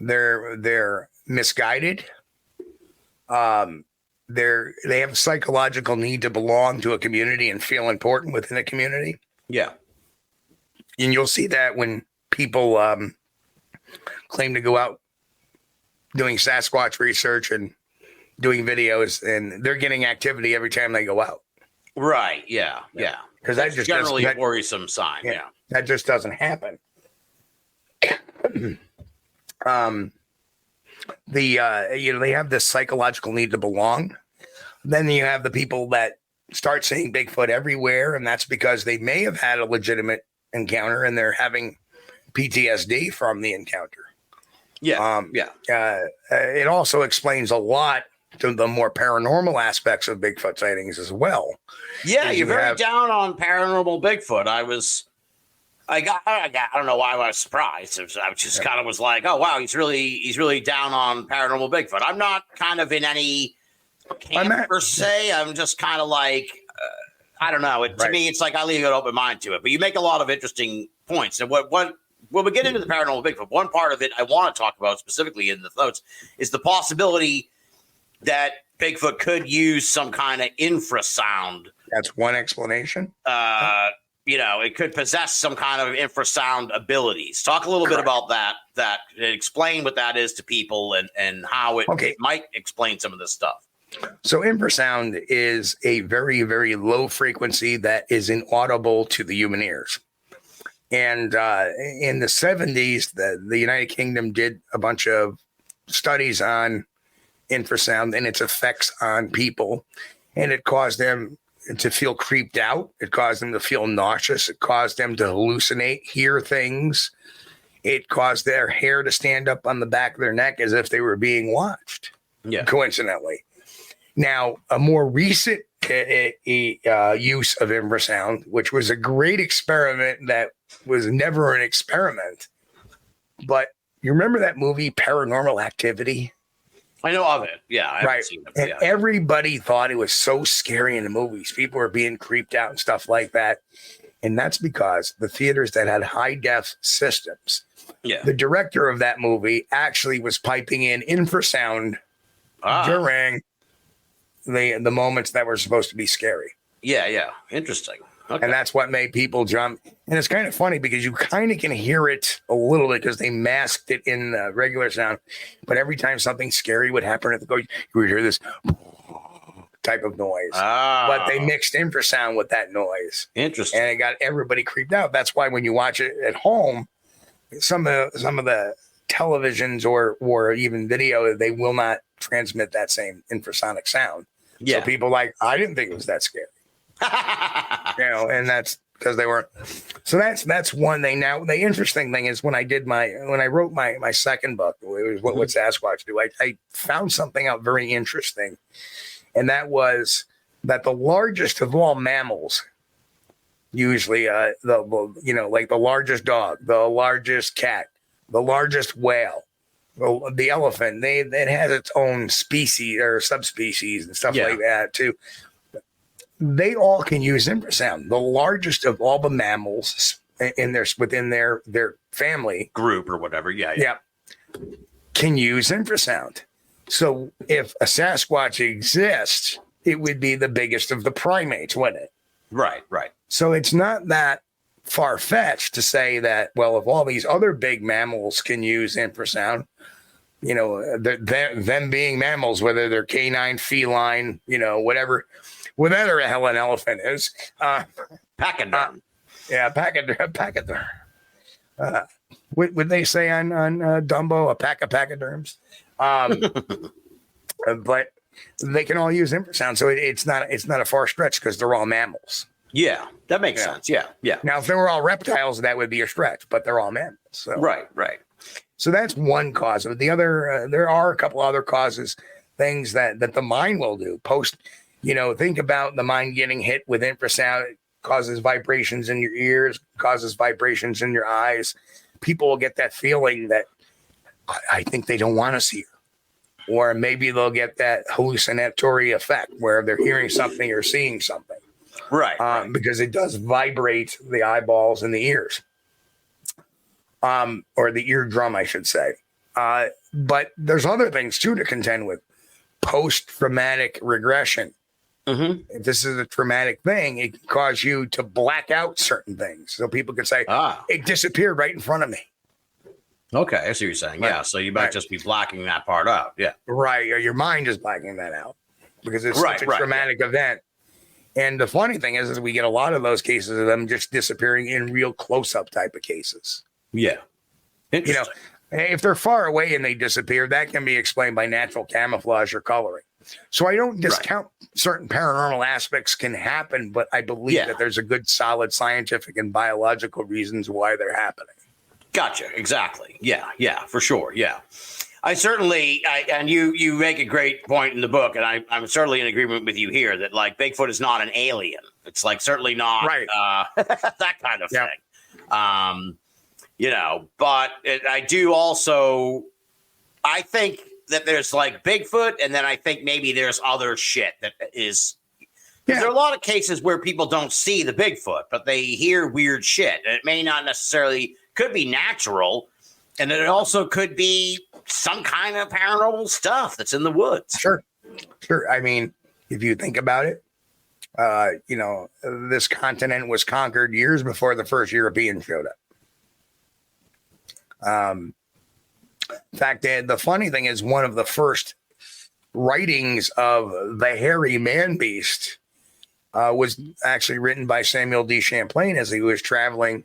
they're misguided. They have a psychological need to belong to a community and feel important within a community. Yeah, and you'll see that when people claim to go out doing Sasquatch research and doing videos, and they're getting activity every time they go out. Right. Yeah. Because that's generally a worrisome sign. Yeah. That just doesn't happen. They have this psychological need to belong. Then you have the people that start seeing Bigfoot everywhere, and that's because they may have had a legitimate encounter and they're having PTSD from the encounter. Yeah. It also explains a lot to the more paranormal aspects of Bigfoot sightings as well. Yeah, you're very down on paranormal Bigfoot. I don't know why I was surprised. I just kind of was like, oh wow, he's really down on paranormal Bigfoot. I'm not kind of in any camp per se. I'm just kind of like, I don't know. To me, it's like I leave an open mind to it. But you make a lot of interesting points. And when we get into the paranormal Bigfoot, one part of it I want to talk about specifically in the notes is the possibility that Bigfoot could use some kind of infrasound. That's one explanation. It could possess some kind of infrasound abilities. Talk a little bit about that. Explain what that is to people and how it might explain some of this stuff. So infrasound is a very, very low frequency that is inaudible to the human ears. And in the 70s, the United Kingdom did a bunch of studies on infrasound and its effects on people. And it caused them to feel creeped out. It caused them to feel nauseous. It caused them to hallucinate, hear things. It caused their hair to stand up on the back of their neck as if they were being watched. Yeah. Coincidentally. Now, a more recent use of infrasound, which was a great experiment that was never an experiment. But you remember that movie Paranormal Activity? I know of it. Yeah, I haven't Right. seen it. And Yeah. everybody thought it was so scary in the movies. People were being creeped out and stuff like that. And that's because the theaters that had high def systems, Yeah. the director of that movie actually was piping in infrasound during the moments that were supposed to be scary. Yeah, yeah. Interesting. Okay. And that's what made people jump. And it's kind of funny because you kind of can hear it a little bit because they masked it in regular sound. But every time something scary would happen at the go, you would hear this type of noise. But they mixed infrasound with that noise. Interesting. And it got everybody creeped out. That's why when you watch it at home, some of the televisions or even video, they will not transmit that same infrasonic sound. Yeah. So people I didn't think it was that scary. And that's because they weren't. So that's one thing. Now the interesting thing is when I wrote my second book, it was what would Sasquatch do? I found something out very interesting, and that was that the largest of all mammals, usually like the largest dog, the largest cat, the largest whale, the elephant, it has its own species or subspecies and stuff like that too. They all can use infrasound. The largest of all the mammals within their family group or whatever. Yeah. Can use infrasound. So if a Sasquatch exists, it would be the biggest of the primates, wouldn't it? Right. So it's not that far-fetched to say that, well, if all these other big mammals can use infrasound, them being mammals, whether they're canine, feline, whatever the hell an elephant is. Pachyderm. Pachyderm. Would they say on Dumbo, a pack of pachyderms? But they can all use infrasound, so it's not a far stretch because they're all mammals. Yeah, that makes sense. Yeah. Now, if they were all reptiles, that would be a stretch, but they're all mammals. So. Right. So that's one cause. The other, there are a couple other causes, things that the mind will do. Think about the mind getting hit with infrasound. It causes vibrations in your ears, causes vibrations in your eyes. People will get that feeling that I think they don't want to see her. Or maybe they'll get that hallucinatory effect where they're hearing something or seeing something. Right. Because it does vibrate the eyeballs and the ears. Or the eardrum, I should say. But there's other things, too, to contend with. Post-traumatic regression. Mm-hmm. If this is a traumatic thing, it can cause you to black out certain things. So people can say, it disappeared right in front of me. Okay, I see what you're saying. Right. Yeah, so you might just be blocking that part out. Yeah. Right, or your mind is blacking that out because it's such a traumatic event. And the funny thing is we get a lot of those cases of them just disappearing in real close-up type of cases. Yeah. Interesting. If they're far away and they disappear, that can be explained by natural camouflage or coloring. So I don't discount certain paranormal aspects can happen, but I believe that there's a good, solid scientific and biological reasons why they're happening. Gotcha. Exactly. Yeah, for sure. Yeah. I certainly, and you make a great point in the book, and I'm certainly in agreement with you here that like Bigfoot is not an alien. It's like certainly not that kind of thing. But I do also, I think that there's like Bigfoot, and then I think maybe there's other shit that is. There are a lot of cases where people don't see the Bigfoot, but they hear weird shit. And it may not necessarily could be natural, and it also could be some kind of paranormal stuff that's in the woods. Sure. I mean, if you think about it, this continent was conquered years before the first Europeans showed up. In fact, the funny thing is one of the first writings of the hairy man beast was actually written by Samuel D. Champlain as he was traveling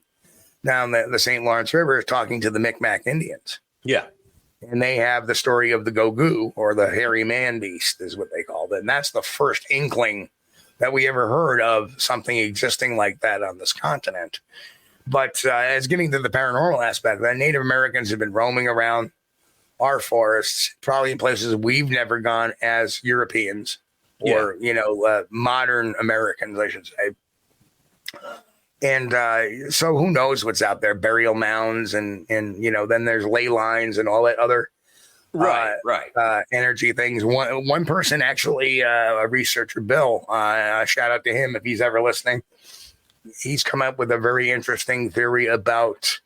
down the St. Lawrence River talking to the Micmac Indians. Yeah. And they have the story of the Gogoo, or the hairy man beast is what they called it. And that's the first inkling that we ever heard of something existing like that on this continent. But as getting to the paranormal aspect, the Native Americans have been roaming around our forests, probably in places we've never gone as Europeans or, modern Americans, I should say. And so who knows what's out there, burial mounds and then there's ley lines and all that other Right. energy things. One person actually, a researcher, Bill, shout out to him if he's ever listening. He's come up with a very interesting theory about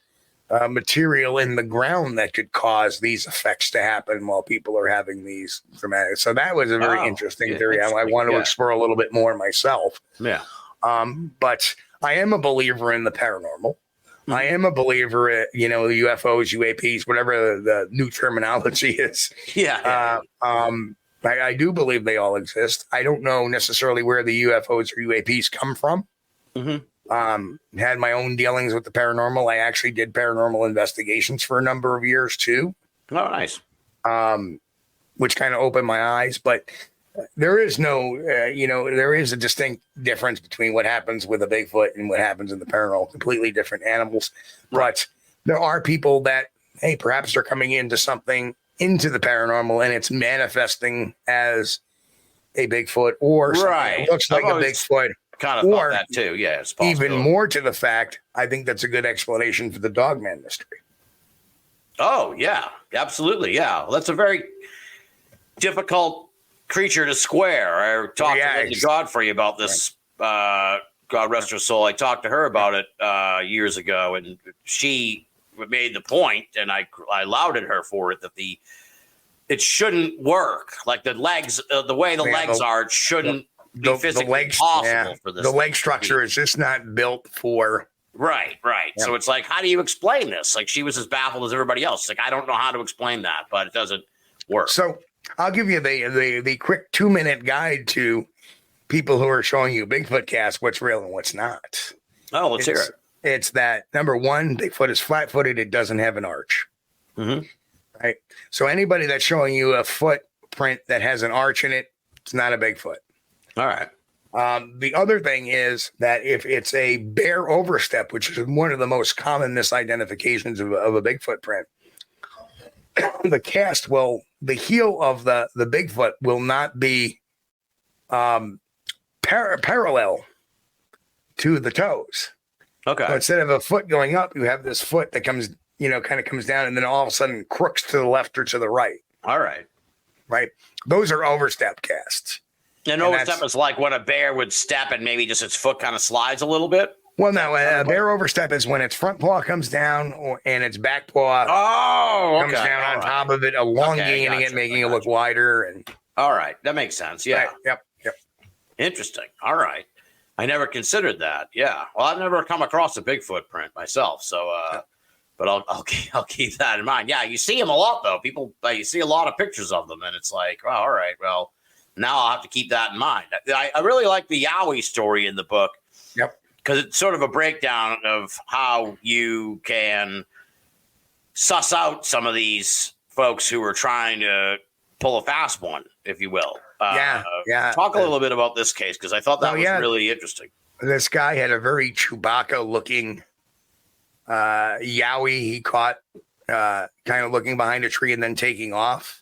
material in the ground that could cause these effects to happen while people are having these dramatic. So that was a very interesting theory. I want to explore a little bit more myself. Yeah. But I am a believer in the paranormal. I am a believer in, the UFOs, UAPs, whatever the new terminology is. Yeah. I do believe they all exist. I don't know necessarily where the UFOs or UAPs come from. Had my own dealings with the paranormal. I actually did paranormal investigations for a number of years too. Oh, nice. Which kind of opened my eyes. But there is no, there is a distinct difference between what happens with a Bigfoot and what happens in the paranormal. Completely different animals. But there are people that, hey, perhaps they're coming into the paranormal and it's manifesting as a Bigfoot or something that looks like a Bigfoot. Kind of thought that too. Yeah, it's possible. Even more to the fact, I think that's a good explanation for the Dogman mystery. Oh, yeah, absolutely. Yeah. Well, that's a very difficult creature to square. I talked to Linda Godfrey about this. God rest her soul. I talked to her about it years ago, and she made the point, and I lauded her for it, that it shouldn't work. Like the legs, the way the legs are, it shouldn't be physically possible for this. The leg structure is just not built for. Right. Yeah. So it's like, how do you explain this? Like, she was as baffled as everybody else. Like, I don't know how to explain that, but it doesn't work. So I'll give you the quick 2-minute guide to people who are showing you Bigfoot cast, what's real and what's not. Oh, let's hear it. It's that, number one, Bigfoot is flat-footed. It doesn't have an arch. Right. So anybody that's showing you a footprint that has an arch in it, it's not a Bigfoot. All right. The other thing is that if it's a bare overstep, which is one of the most common misidentifications of a Bigfoot print, the heel of the Bigfoot will not be parallel to the toes. Okay. So instead of a foot going up, you have this foot that comes, kind of comes down and then all of a sudden crooks to the left or to the right. All right. Right. Those are overstep casts. And overstep is like when a bear would step and maybe just its foot kind of slides a little bit? Well, no, a bear overstep is when its front paw comes down and its back paw comes down on top of it, elongating it, making it look wider. And all right. That makes sense. Yeah. Right. Yep. Interesting. All right. I never considered that. Yeah. Well, I've never come across a Bigfoot print myself. So, but I'll keep that in mind. Yeah. You see them a lot, though. You see a lot of pictures of them, and it's like, oh, all right. Well, now I'll have to keep that in mind. I really like the Yowie story in the book. Yep. Because it's sort of a breakdown of how you can suss out some of these folks who are trying to pull a fast one, if you will. Talk a little bit about this case, because I thought that was really interesting. This guy had a very Chewbacca-looking Yowie he caught kind of looking behind a tree and then taking off.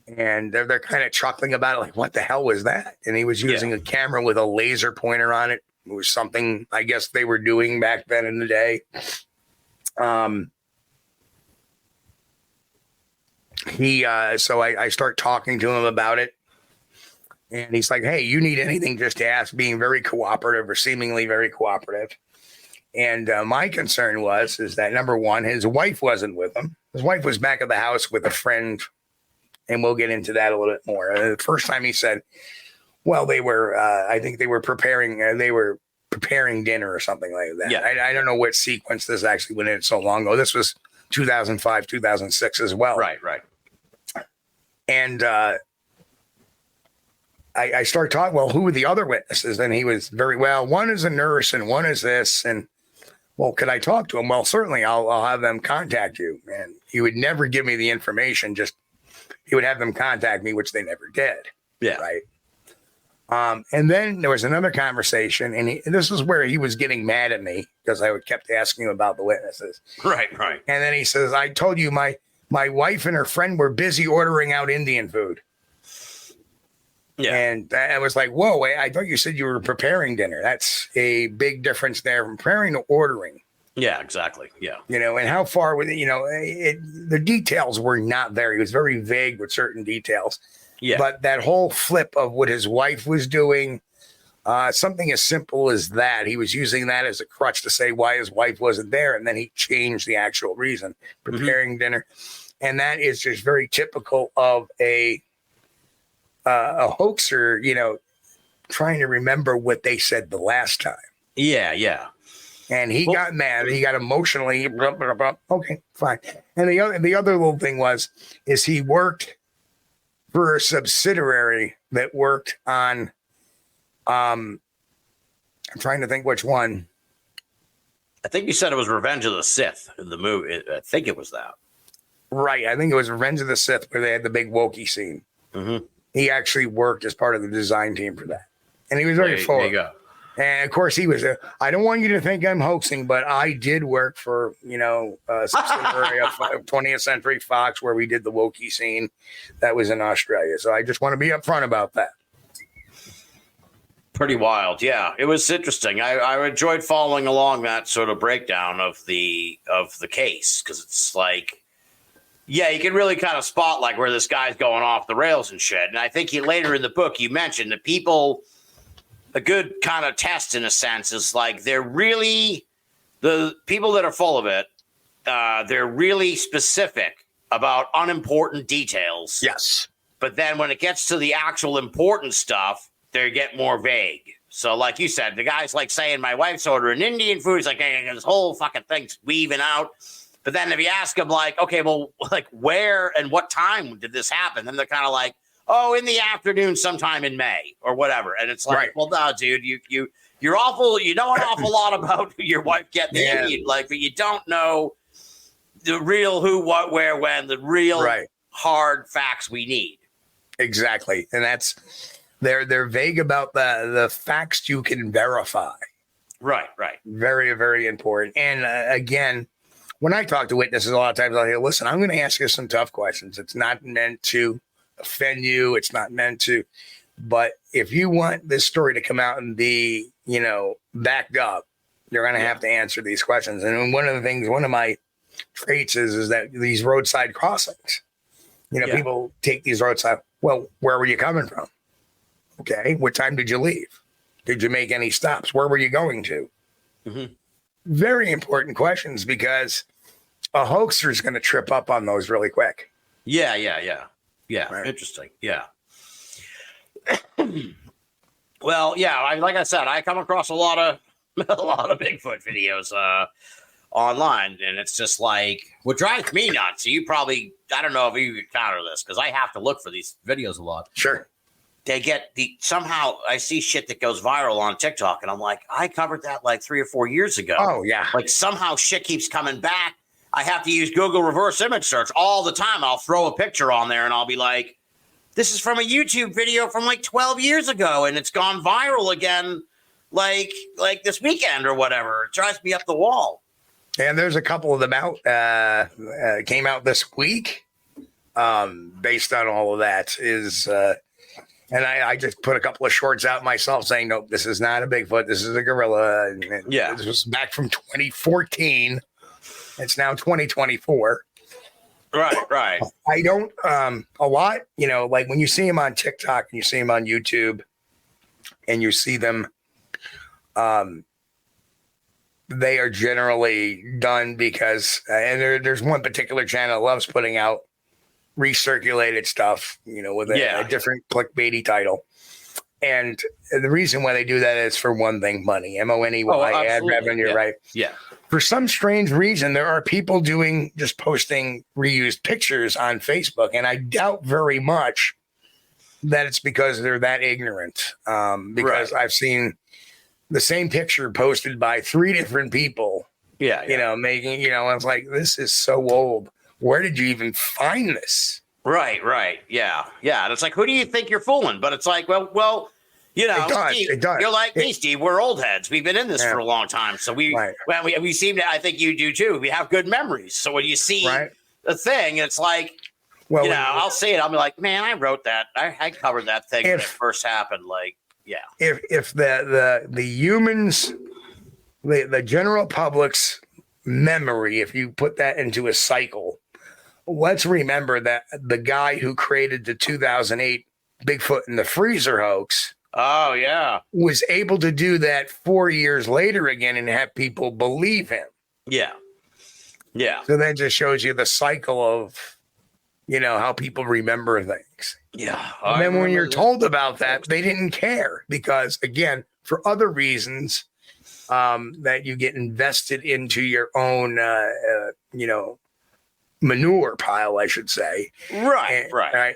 And they're kind of chuckling about it, like, what the hell was that? And he was using a camera with a laser pointer on it. It was something I guess they were doing back then in the day. So I start talking to him about it. And he's like, hey, you need anything, just to ask, being very cooperative or seemingly very cooperative. And my concern is that, number one, his wife wasn't with him. His wife was back at the house with a friend. And we'll get into that a little bit more. The first time he said, well, they were, I think they were preparing dinner or something like that. Yeah. I don't know what sequence this actually went in so long ago. This was 2005, 2006 as well. Right. And I started talking, well, who were the other witnesses? And he was very well. One is a nurse and one is this. And, well, could I talk to him? Well, certainly I'll have them contact you. And he would never give me the information, just he would have them contact me, which they never did. Yeah. Right. And then there was another conversation, and this is where he was getting mad at me because I kept asking him about the witnesses. Right. And then he says, I told you my wife and her friend were busy ordering out Indian food. Yeah. And I was like, whoa, I thought you said you were preparing dinner. That's a big difference there from preparing to ordering. Yeah, exactly. Yeah. And how far with the details were not there. He was very vague with certain details. Yeah. But that whole flip of what his wife was doing, something as simple as that, he was using that as a crutch to say why his wife wasn't there. And then he changed the actual reason, preparing dinner. And that is just very typical of a hoaxer, trying to remember what they said the last time. Yeah, yeah. And he got mad. He got emotionally. Blah, blah, blah. Okay, fine. And the other little thing is he worked for a subsidiary that worked on. I'm trying to think which one. I think you said it was Revenge of the Sith, the movie. I think it was that. Right. I think it was Revenge of the Sith where they had the big Wookiee scene. Mm-hmm. He actually worked as part of the design team for that. And he was very full. There you go. And of course, he was. I don't want you to think I'm hoaxing, but I did work for a subsidiary of 20th Century Fox where we did the Wookiee scene. That was in Australia. So I just want to be upfront about that. Pretty wild, yeah. It was interesting. I enjoyed following along that sort of breakdown of the case because it's like, yeah, you can really kind of spot like where this guy's going off the rails and shit. And I think later in the book you mentioned that people. A good kind of test in a sense is like they're really the people that are full of it. They're really specific about unimportant details. Yes. But then when it gets to the actual important stuff, they get more vague. So like you said, the guy's like saying my wife's ordering Indian food. He's like, hey, this whole fucking thing's weaving out. But then if you ask them like, okay, well, like where and what time did this happen? Then they're kind of like, oh, in the afternoon, sometime in May or whatever. And it's like, right. Well, no, dude, you're awful. You know an awful lot about your wife getting the Indian, like, but you don't know the real who, what, where, when, the real hard facts we need. Exactly. And that's they're vague about the facts you can verify. Right, right. Very, very important. And again, when I talk to witnesses, a lot of times I'll say, listen, I'm going to ask you some tough questions. It's not meant to offend you. It's not meant to. But if you want this story to come out and be, backed up, you're going to have to answer these questions. And one of my traits is that these roadside crossings, people take these roadside. Well, where were you coming from? Okay. What time did you leave? Did you make any stops? Where were you going to? Mm-hmm. Very important questions because a hoaxer is going to trip up on those really quick. Yeah. Right. Interesting. Yeah. Well, yeah. Like I said, I come across a lot of Bigfoot videos online, and it's just like what drives me nuts. You probably, I don't know if you encounter this because I have to look for these videos a lot. Sure. They get somehow I see shit that goes viral on TikTok, and I'm like, I covered that like 3 or 4 years ago. Oh yeah. Like somehow shit keeps coming back. I have to use Google reverse image search all the time. I'll throw a picture on there and I'll be like, this is from a YouTube video from like 12 years ago. And it's gone viral again, like this weekend or whatever. It drives me up the wall. And there's a couple of them out, came out this week based on all of that and I just put a couple of shorts out myself saying, nope, this is not a Bigfoot. This is a gorilla. And this was back from 2014. It's now 2024. Right. I don't, a lot, like when you see them on TikTok and you see them on YouTube and you see them, they are generally done because, and there's one particular channel that loves putting out recirculated stuff, with a different clickbaity title. And the reason why they do that is for one thing, money, money, ad revenue, right? Yeah. For some strange reason, there are people just posting reused pictures on Facebook. And I doubt very much that it's because they're that ignorant. Because I've seen the same picture posted by 3 different people. Yeah. Making, I was like, this is so old. Where did you even find this? Right. Yeah. And it's like, who do you think you're fooling? But it's like, well, it does. You're like me, Steve. We're old heads. We've been in this for a long time. So we seem to, I think you do too. We have good memories. So when you see the thing, it's like, I'll see it. I'll be like, man, I wrote that. I covered that thing when it first happened. Like, yeah. If the humans, the general public's memory, if you put that into a cycle, let's remember that the guy who created the 2008 Bigfoot in the freezer hoax Oh, yeah. was able to do that 4 years later again and have people believe him. Yeah. Yeah. So that just shows you the cycle of, how people remember things. Yeah. And then when you're told about that, they didn't care because, again, for other reasons, that you get invested into your own, manure pile, I should say. Right.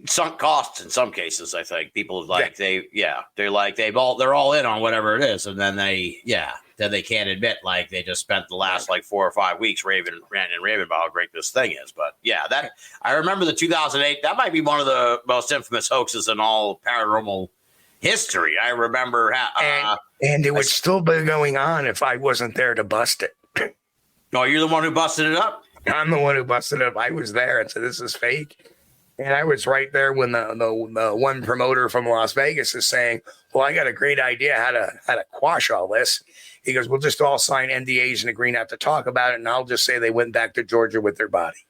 Sunk costs in some cases, I think. People they're all in on whatever it is, and then they can't admit like they just spent the last like 4 or 5 weeks raving about how great this thing is. But that I remember the 2008. That might be one of the most infamous hoaxes in all paranormal history. I remember and it would still be going on if I wasn't there to bust it. Oh, you're the one who busted it up? I'm the one who busted it up. I was there and said, this is fake. And I was right there when the one promoter from Las Vegas is saying, well, I got a great idea how to quash all this. He goes, we'll just all sign NDAs and agree not to talk about it. And I'll just say they went back to Georgia with their body.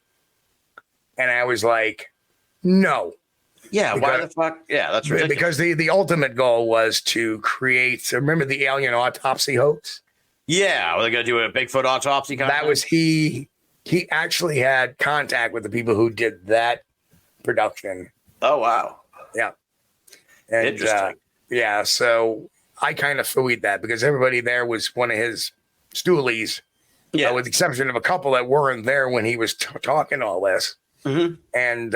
And I was like, no. Yeah, because, why the fuck? Yeah, that's ridiculous. Because the ultimate goal was to create, remember the alien autopsy hoax? Yeah, were they going to do a Bigfoot autopsy? That was he actually had contact with the people who did that production. Oh, wow. Yeah. And, interesting. So I kind of fooeyed that because everybody there was one of his stoolies. Yeah. With the exception of a couple that weren't there when he was talking all this. Mm-hmm. And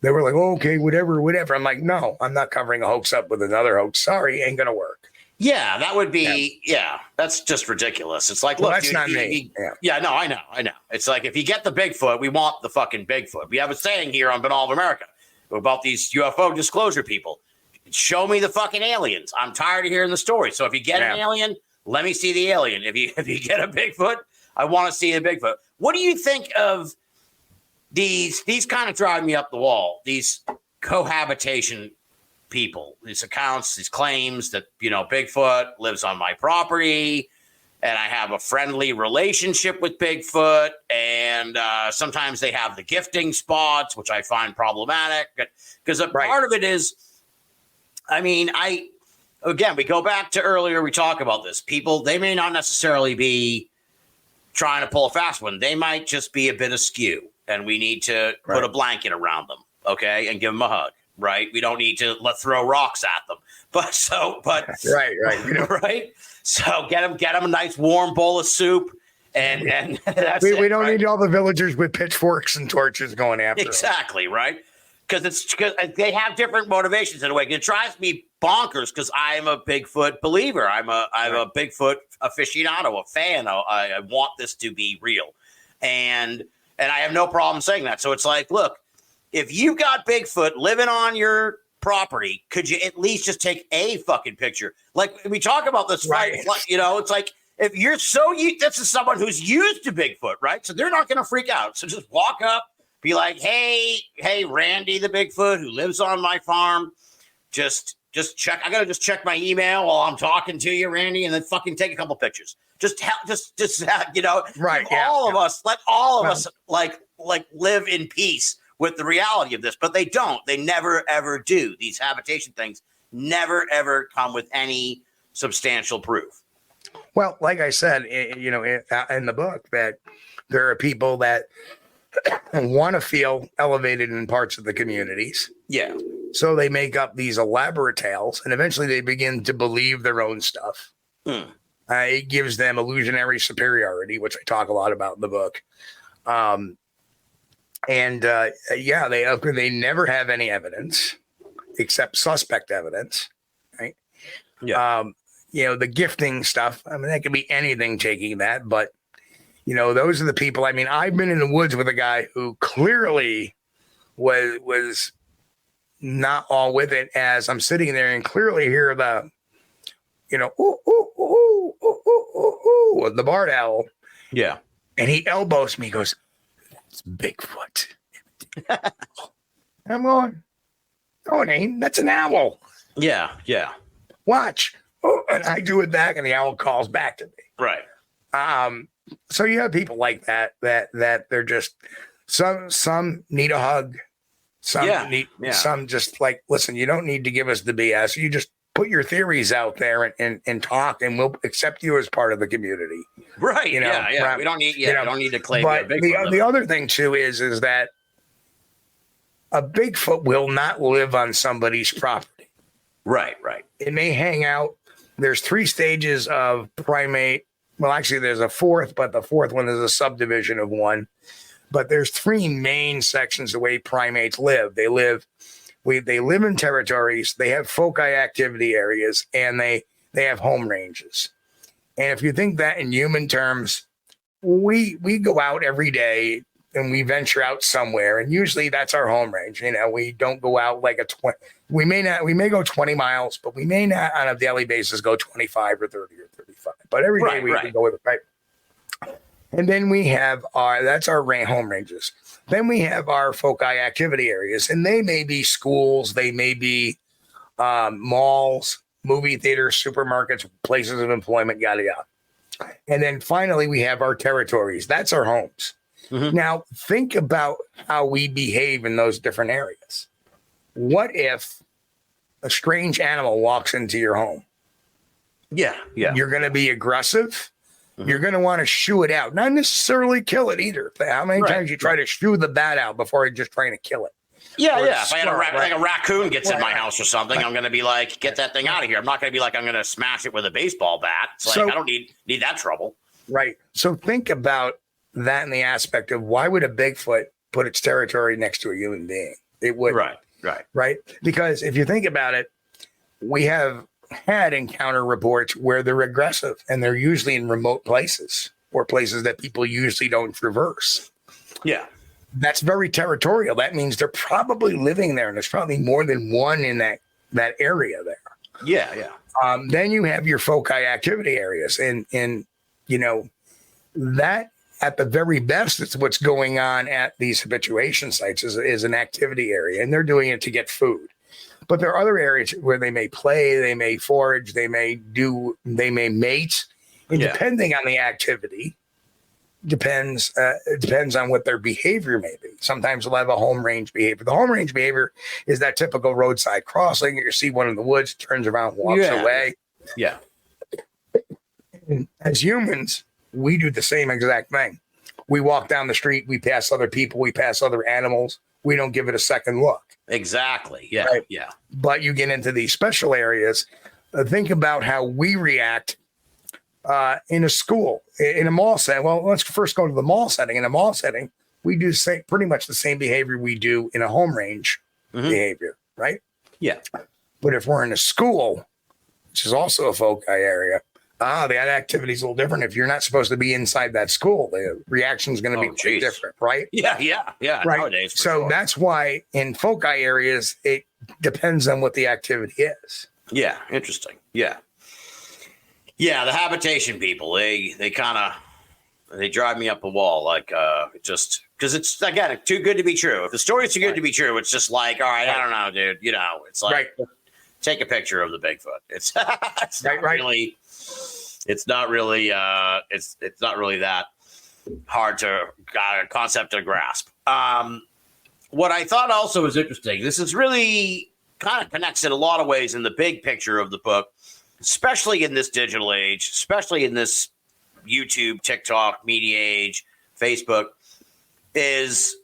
they were like, oh, okay, whatever. I'm like, no, I'm not covering a hoax up with another hoax. Sorry, ain't going to work. Yeah, that would be, that's just ridiculous. It's like, look, that's not me. No, I know. It's like, if you get the Bigfoot, we want the fucking Bigfoot. We have a saying here on Binnall of America about these UFO disclosure people. Show me the fucking aliens. I'm tired of hearing the story. So if you get an alien, let me see the alien. If you get a Bigfoot, I want to see a Bigfoot. What do you think of these kind of drive me up the wall, these cohabitation people, these accounts, these claims that, Bigfoot lives on my property and I have a friendly relationship with Bigfoot. And sometimes they have the gifting spots, which I find problematic because part of it is, we go back to earlier, we talk about this. People, they may not necessarily be trying to pull a fast one. They might just be a bit askew and we need to put a blanket around them. Okay. And give them a hug. Right. We don't need to throw rocks at them. Right. Right. So get them a nice warm bowl of soup. And that's we don't need all the villagers with pitchforks and torches going after exactly. Them. Right. Because they have different motivations in a way. It drives me bonkers because I'm a Bigfoot believer. I'm a Bigfoot aficionado, a fan. I want this to be real. And I have no problem saying that. So it's like, look, if you got Bigfoot living on your property, could you at least just take a fucking picture? Like we talk about this, right? It's like if you're this is someone who's used to Bigfoot, right? So they're not going to freak out. So just walk up, be like, hey, Randy, the Bigfoot who lives on my farm, just check. I got to just check my email while I'm talking to you, Randy, and then fucking take a couple pictures. Right. Let all of us live in peace with the reality of this, but they don't. They never, ever do. These habitation things never, ever come with any substantial proof. Well, like I said, in the book, that there are people that want to feel elevated in parts of the communities. Yeah. So they make up these elaborate tales, and eventually they begin to believe their own stuff. It gives them illusionary superiority, which I talk a lot about in the book. They never have any evidence except suspect evidence, right? Yeah. The gifting stuff. That could be anything taking that, but those are the people. I've been in the woods with a guy who clearly was not all with it as I'm sitting there and clearly hear the, ooh, ooh, ooh, ooh, ooh, ooh, the barred owl. Yeah. And he elbows me, goes, "That's Bigfoot." I'm going, "No, it ain't. That's an owl." Yeah. Watch. Oh, and I do it back, and the owl calls back to me. Right. So you have people like that they're just some need a hug. Some just like, listen, you don't need to give us the BS. You just put your theories out there and talk, and we'll accept you as part of the community. Right. You know, yeah. right. We don't need. You know, we don't need to claim. But the other thing too is that a Bigfoot will not live on somebody's property. Right. Right. It may hang out. There's 3 stages of primate. Well, actually, there's a 4th, but the 4th one is a subdivision of one. But there's 3 main sections the way primates live. They live in territories. They have foci activity areas, and they have home ranges. And if you think that in human terms, we go out every day and we venture out somewhere, and usually that's our home range. You know, we don't go out like we may go 20 miles, but we may not on a daily basis go 25 or 30 or 35. But every day we go with it, right? And then we have that's our home ranges. Then we have our foci activity areas, and they may be schools, they may be malls, movie theaters, supermarkets, places of employment, yada, yada. And then finally, we have our territories. That's our homes. Mm-hmm. Now, think about how we behave in those different areas. What if a strange animal walks into your home? Yeah. You're going to be aggressive. Mm-hmm. You're going to want to shoo it out, not necessarily kill it either. How many times you try to shoo the bat out before you're just trying to kill it? Yeah. If I had like a raccoon gets in my house or something, I'm going to be like, get that thing out of here. I'm not going to be like, I'm going to smash it with a baseball bat. It's like, I don't need that trouble. Right. So think about that in the aspect of why would a Bigfoot put its territory next to a human being? It would. Right. Because if you think about it, we have had encounter reports where they're aggressive, and they're usually in remote places or places that people usually don't traverse. Yeah. That's very territorial. That means they're probably living there, and there's probably more than one in that area there. Yeah. Then you have your foci activity areas, and you know that at the very best, it's what's going on at these habituation sites is an activity area, and they're doing it to get food. But there are other areas where they may play, they may forage, they may mate, and depending on the activity, depends on what their behavior may be. Sometimes they'll have a home range behavior. The home range behavior is that typical roadside crossing. You see one in the woods, turns around, walks away. Yeah. And as humans, we do the same exact thing. We walk down the street, we pass other people, we pass other animals. We don't give it a second look. Exactly. Yeah. Right? Yeah. But you get into these special areas. Think about how we react in a school, in a mall setting. Well, let's first go to the mall setting. In a mall setting, we do pretty much the same behavior we do in a home range behavior, right? Yeah. But if we're in a school, which is also a foci area, the activity is a little different. If you're not supposed to be inside that school, the reaction is going to be different, right? Yeah. Right. Nowadays, so that's why in foci areas, it depends on what the activity is. Yeah. Interesting. Yeah. Yeah. The habitation people, they kind of, they drive me up a wall. Like, just because it's, again, too good to be true. If the story's too good to be true, it's just like, all right, I don't know, dude. You know, it's like, take a picture of the Bigfoot. It's not really. It's not really. It's not really that hard to concept to grasp. What I thought also was interesting. This is really kind of connects in a lot of ways in the big picture of the book, especially in this digital age, especially in this YouTube, TikTok, media age, Facebook. Is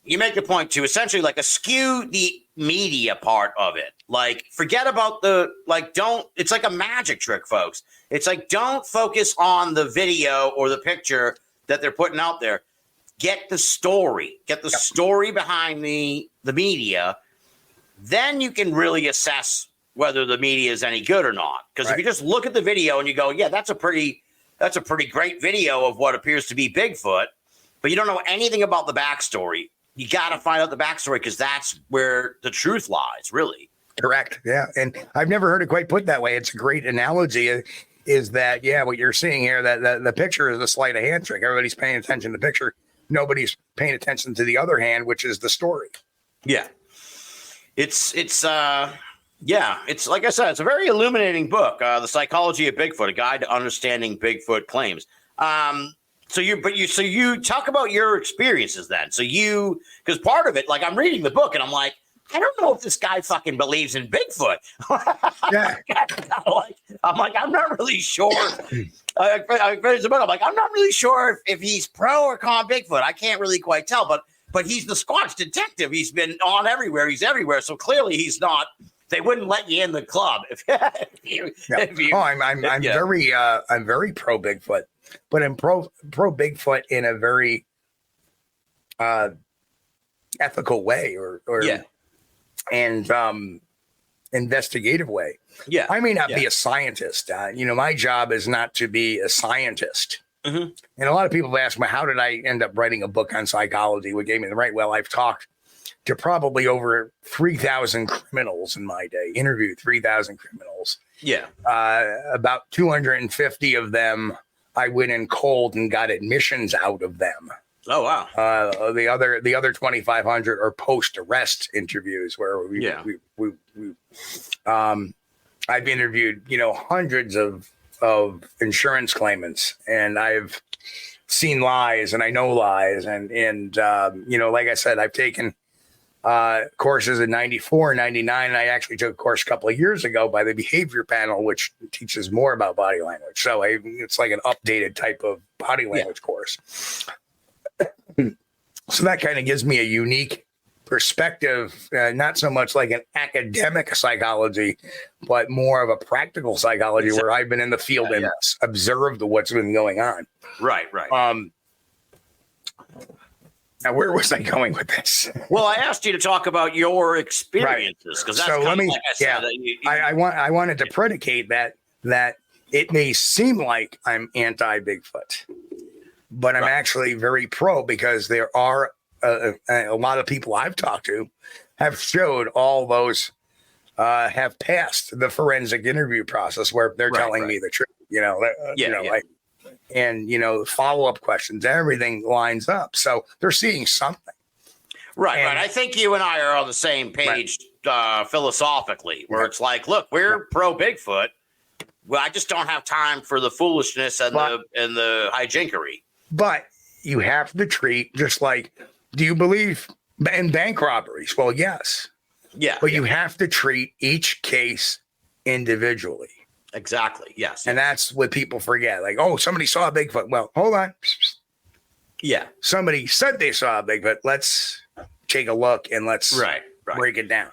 you make a point to essentially like eschew the media part of it. Like, forget about it's like a magic trick, folks. It's like, don't focus on the video or the picture that they're putting out there. Get the story. Get the story behind the media. Then you can really assess whether the media is any good or not. Because if you just look at the video and you go, yeah, that's a pretty great video of what appears to be Bigfoot, but you don't know anything about the backstory, you got to find out the backstory, because that's where the truth lies, really. Correct. Yeah. And I've never heard it quite put that way. It's a great analogy is that, what you're seeing here, that the picture is a sleight of hand trick. Everybody's paying attention to the picture. Nobody's paying attention to the other hand, which is the story. Yeah. It's Yeah, it's like I said, it's a very illuminating book. The Psychology of Bigfoot: A Guide to Understanding Bigfoot Claims. So you talk about your experiences then. So because part of it, like I'm reading the book and I'm like, I don't know if this guy fucking believes in Bigfoot. Yeah. I'm not really sure. I finished the book. I'm like, I'm not really sure if he's pro or con Bigfoot. I can't really quite tell, but he's the Squatch detective. He's been on everywhere. He's everywhere. So clearly he's not. They wouldn't let you in the club if you. I'm very pro Bigfoot, but I'm pro Bigfoot in a very ethical way or investigative way. Yeah, I may not be a scientist. My job is not to be a scientist. Mm-hmm. And a lot of people have asked me, how did I end up writing a book on psychology? What gave me the right? Well, I've talked to probably over 3,000 criminals in my day, interviewed 3,000 criminals. Yeah. About 250 of them, I went in cold and got admissions out of them. Oh, wow. The other 2,500 are post-arrest interviews where I've interviewed, hundreds of insurance claimants, and I've seen lies and I know lies. And like I said, I've taken courses in 94, 99. And I actually took a course a couple of years ago by the behavior panel, which teaches more about body language. So it's like an updated type of body language course. So that kind of gives me a unique perspective, not so much like an academic psychology, but more of a practical psychology where I've been in the field and observed what's been going on. Right. Now, where was I going with this? Well, I asked you to talk about your experiences because that's like I said. I wanted to predicate that it may seem like I'm anti-Bigfoot, but I'm actually very pro because there are a lot of people I've talked to have showed all those have passed the forensic interview process where they're telling me the truth. Follow-up questions, everything lines up. So they're seeing something. Right. I think you and I are on the same page philosophically, where it's like, look, we're pro Bigfoot. Well, I just don't have time for the foolishness and the hijinkery. But you have to treat just like, do you believe in bank robberies? Well, yes. Yeah. But you have to treat each case individually. Exactly. Yes. And that's what people forget. Like, oh, somebody saw a Bigfoot. Well, hold on. Yeah. Somebody said they saw a Bigfoot. Let's take a look and let's break it down.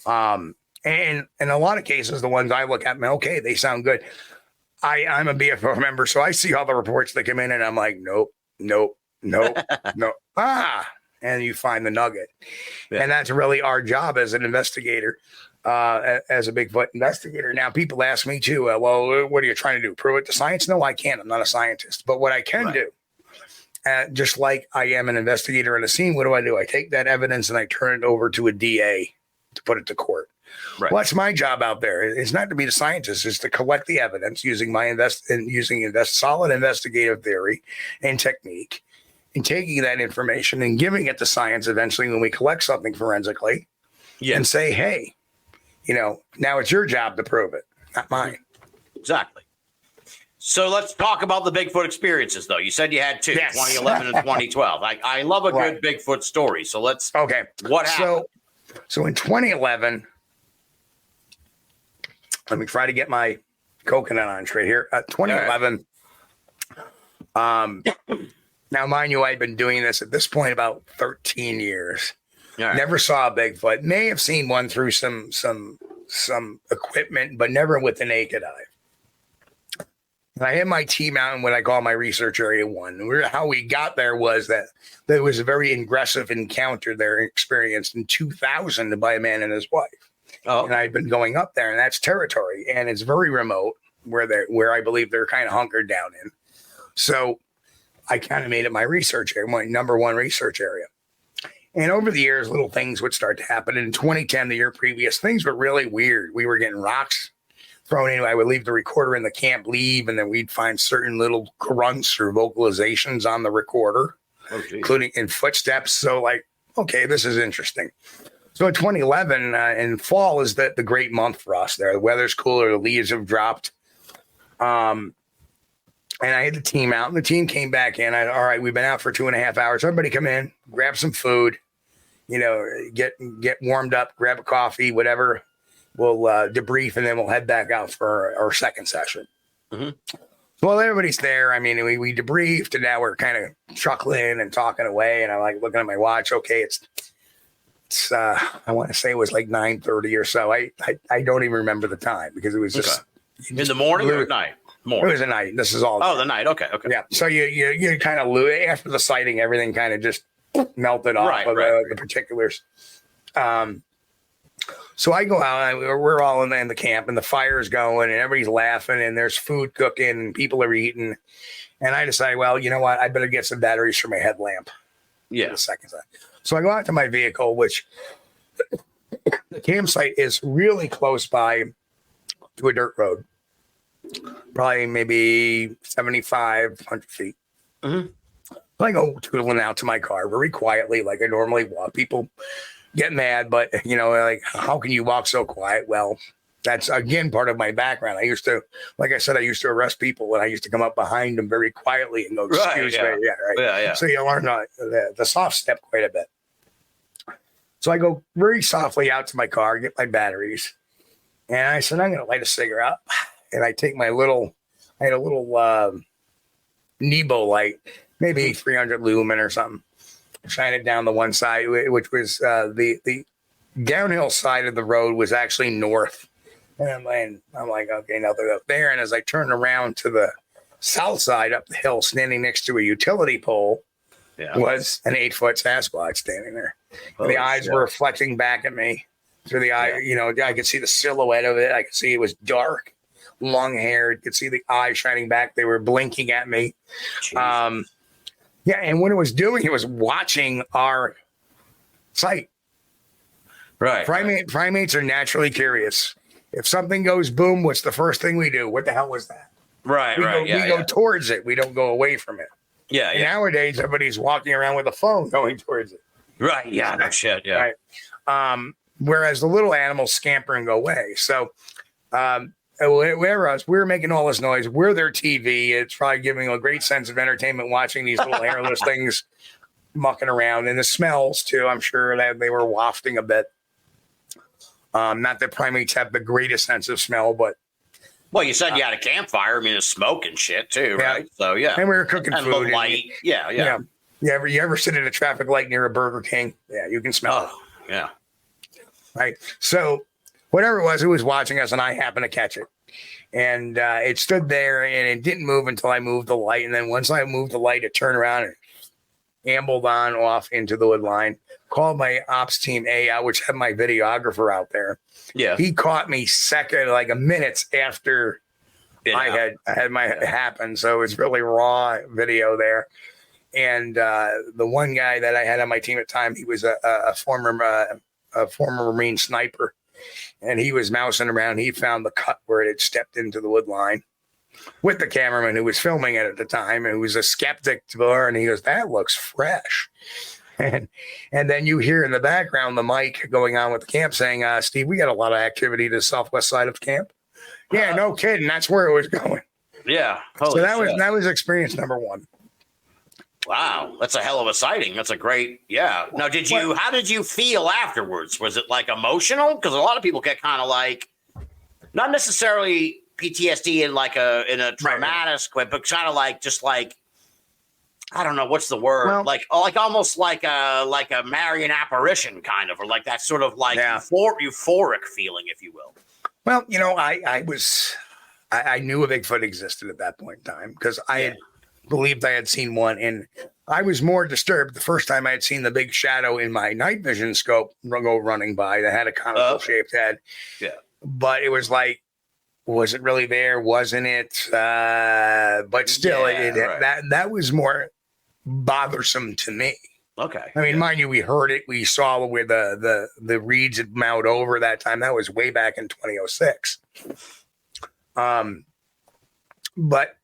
And in a lot of cases, the ones I look at, okay, they sound good. I'm a BFO member, so I see all the reports that come in and I'm like, nope. And you find the nugget. Yeah. And that's really our job as an investigator. As a Bigfoot investigator. Now, people ask me too, well, what are you trying to do? Prove it to science? No, I can't. I'm not a scientist. But what I can do, just like I am an investigator in a scene, what do? I take that evidence and I turn it over to a DA to put it to court. Right. Well, that's my job out there. It's not to be the scientist. It's to collect the evidence using solid investigative theory and technique and taking that information and giving it to science eventually when we collect something forensically and say, hey, now it's your job to prove it, not mine. Exactly. So let's talk about the Bigfoot experiences, though. You said you had two, 2011 and 2012. I love a good Bigfoot story. So let's. Okay. What happened? So in 2011, let me try to get my coconut on straight here. 2011. Now, mind you, I'd been doing this at this point about 13 years. Never saw a Bigfoot. May have seen one through some equipment, but never with the naked eye. And I had my team out in what I call my research area 1. How we got there was that there was a very aggressive encounter there experienced in 2000 by a man and his wife. Oh. And I'd been going up there, and that's territory, and it's very remote where I believe they're kind of hunkered down in. So I kind of made it my research area, my number one research area. And over the years, little things would start to happen. And in 2010, the year previous, things were really weird. We were getting rocks thrown in. I would leave the recorder in the camp, and then we'd find certain little grunts or vocalizations on the recorder, including in footsteps. So like, okay, this is interesting. So in 2011, in fall is the great month for us there. The weather's cooler. The leaves have dropped. And I had the team out, and the team came back in. All right, we've been out for 2.5 hours. Everybody come in, grab some food, get warmed up, grab a coffee, whatever. We'll debrief, and then we'll head back out for our second session. Mm-hmm. Well, everybody's there. I mean, we debriefed, and now we're kind of chuckling and talking away. And I'm like looking at my watch. Okay, it's I want to say it was like 9:30 or so. I don't even remember the time because it was just in the morning or at night. Morning. It was a night. This is all. Oh, the night. Okay. Yeah. So you kind of lose after the sighting. Everything kind of just melted off of the particulars. So I go out. We're all in the camp, and the fire's going, and everybody's laughing, and there's food cooking, and people are eating. And I decide, well, you know what? I better get some batteries for my headlamp. Yeah. The second time. So I go out to my vehicle, which the campsite is really close by to a dirt road. Probably maybe 7,500 feet. Mm-hmm. I go tootling out to my car very quietly, like I normally walk. People get mad, but like, how can you walk so quiet? Well, that's again part of my background. I used to arrest people, and I used to come up behind them very quietly and go, "Excuse me." Yeah, right. Yeah. So you learn the soft step quite a bit. So I go very softly out to my car, get my batteries, and I said, "I'm going to light a cigarette." And I take I had a little Nebo light, maybe 300 lumen or something, shine it down the one side, which was the downhill side of the road was actually north. And I'm like, okay, now they're up there. And as I turn around to the south side up the hill, standing next to a utility pole, was an 8-foot Sasquatch standing there. The eyes were reflecting back at me through the eye. I could see the silhouette of it. I could see it was dark. Long hair, you could see the eyes shining back. They were blinking at me. And what it was doing, it was watching our sight. Right. Primates are naturally curious. If something goes boom, what's the first thing we do? What the hell was that? Right. We go towards it. We don't go away from it. Yeah. And nowadays, everybody's walking around with a phone going towards it. Right. Yeah. No shit. Yeah. Right. Whereas the little animals scamper and go away. So, whereas we're making all this noise, we're their TV. It's probably giving a great sense of entertainment watching these little hairless things mucking around, and the smells too. I'm sure that they were wafting a bit. Not that primates have the greatest sense of smell, but well, you said you had a campfire. I mean, it's smoke and shit too, right? So yeah, and we were cooking and food. The light, yeah. You ever sit at a traffic light near a Burger King? Yeah, you can smell it. Yeah. Right. So whatever it was watching us, and I happened to catch it. And it stood there, and it didn't move until I moved the light. And then once I moved the light, it turned around and ambled on off into the wood line. Called my ops team out, which had my videographer out there. Yeah. He caught me like a minute after I had my happen. So it's really raw video there. And the one guy that I had on my team at the time, he was a former Marine sniper. And he was mousing around. He found the cut where it had stepped into the wood line with the cameraman who was filming it at the time, and who was a skeptic to her. And he goes, "That looks fresh." And then you hear in the background the mic going on with the camp saying, "Steve, we got a lot of activity to the southwest side of the camp." Yeah, no kidding. That's where it was going. Yeah. So that was experience number one. Wow, that's a hell of a sighting. That's a great, yeah. Now, how did you feel afterwards? Was it like emotional? Because a lot of people get kind of like, not necessarily PTSD in a traumatic way, but kind of like, just like, I don't know, what's the word? Well, like almost like a Marian apparition kind of, or like that sort of like euphoric feeling, if you will. Well, I knew a Bigfoot existed at that point in time because I had believed I had seen one, and I was more disturbed the first time I had seen the big shadow in my night vision scope go running by that had a conical shaped head. Yeah. But it was like, was it really there? Wasn't it? But still, that was more bothersome to me. Okay. I mean, mind you, we heard it. We saw where the reeds had mowed over that time. That was way back in 2006. But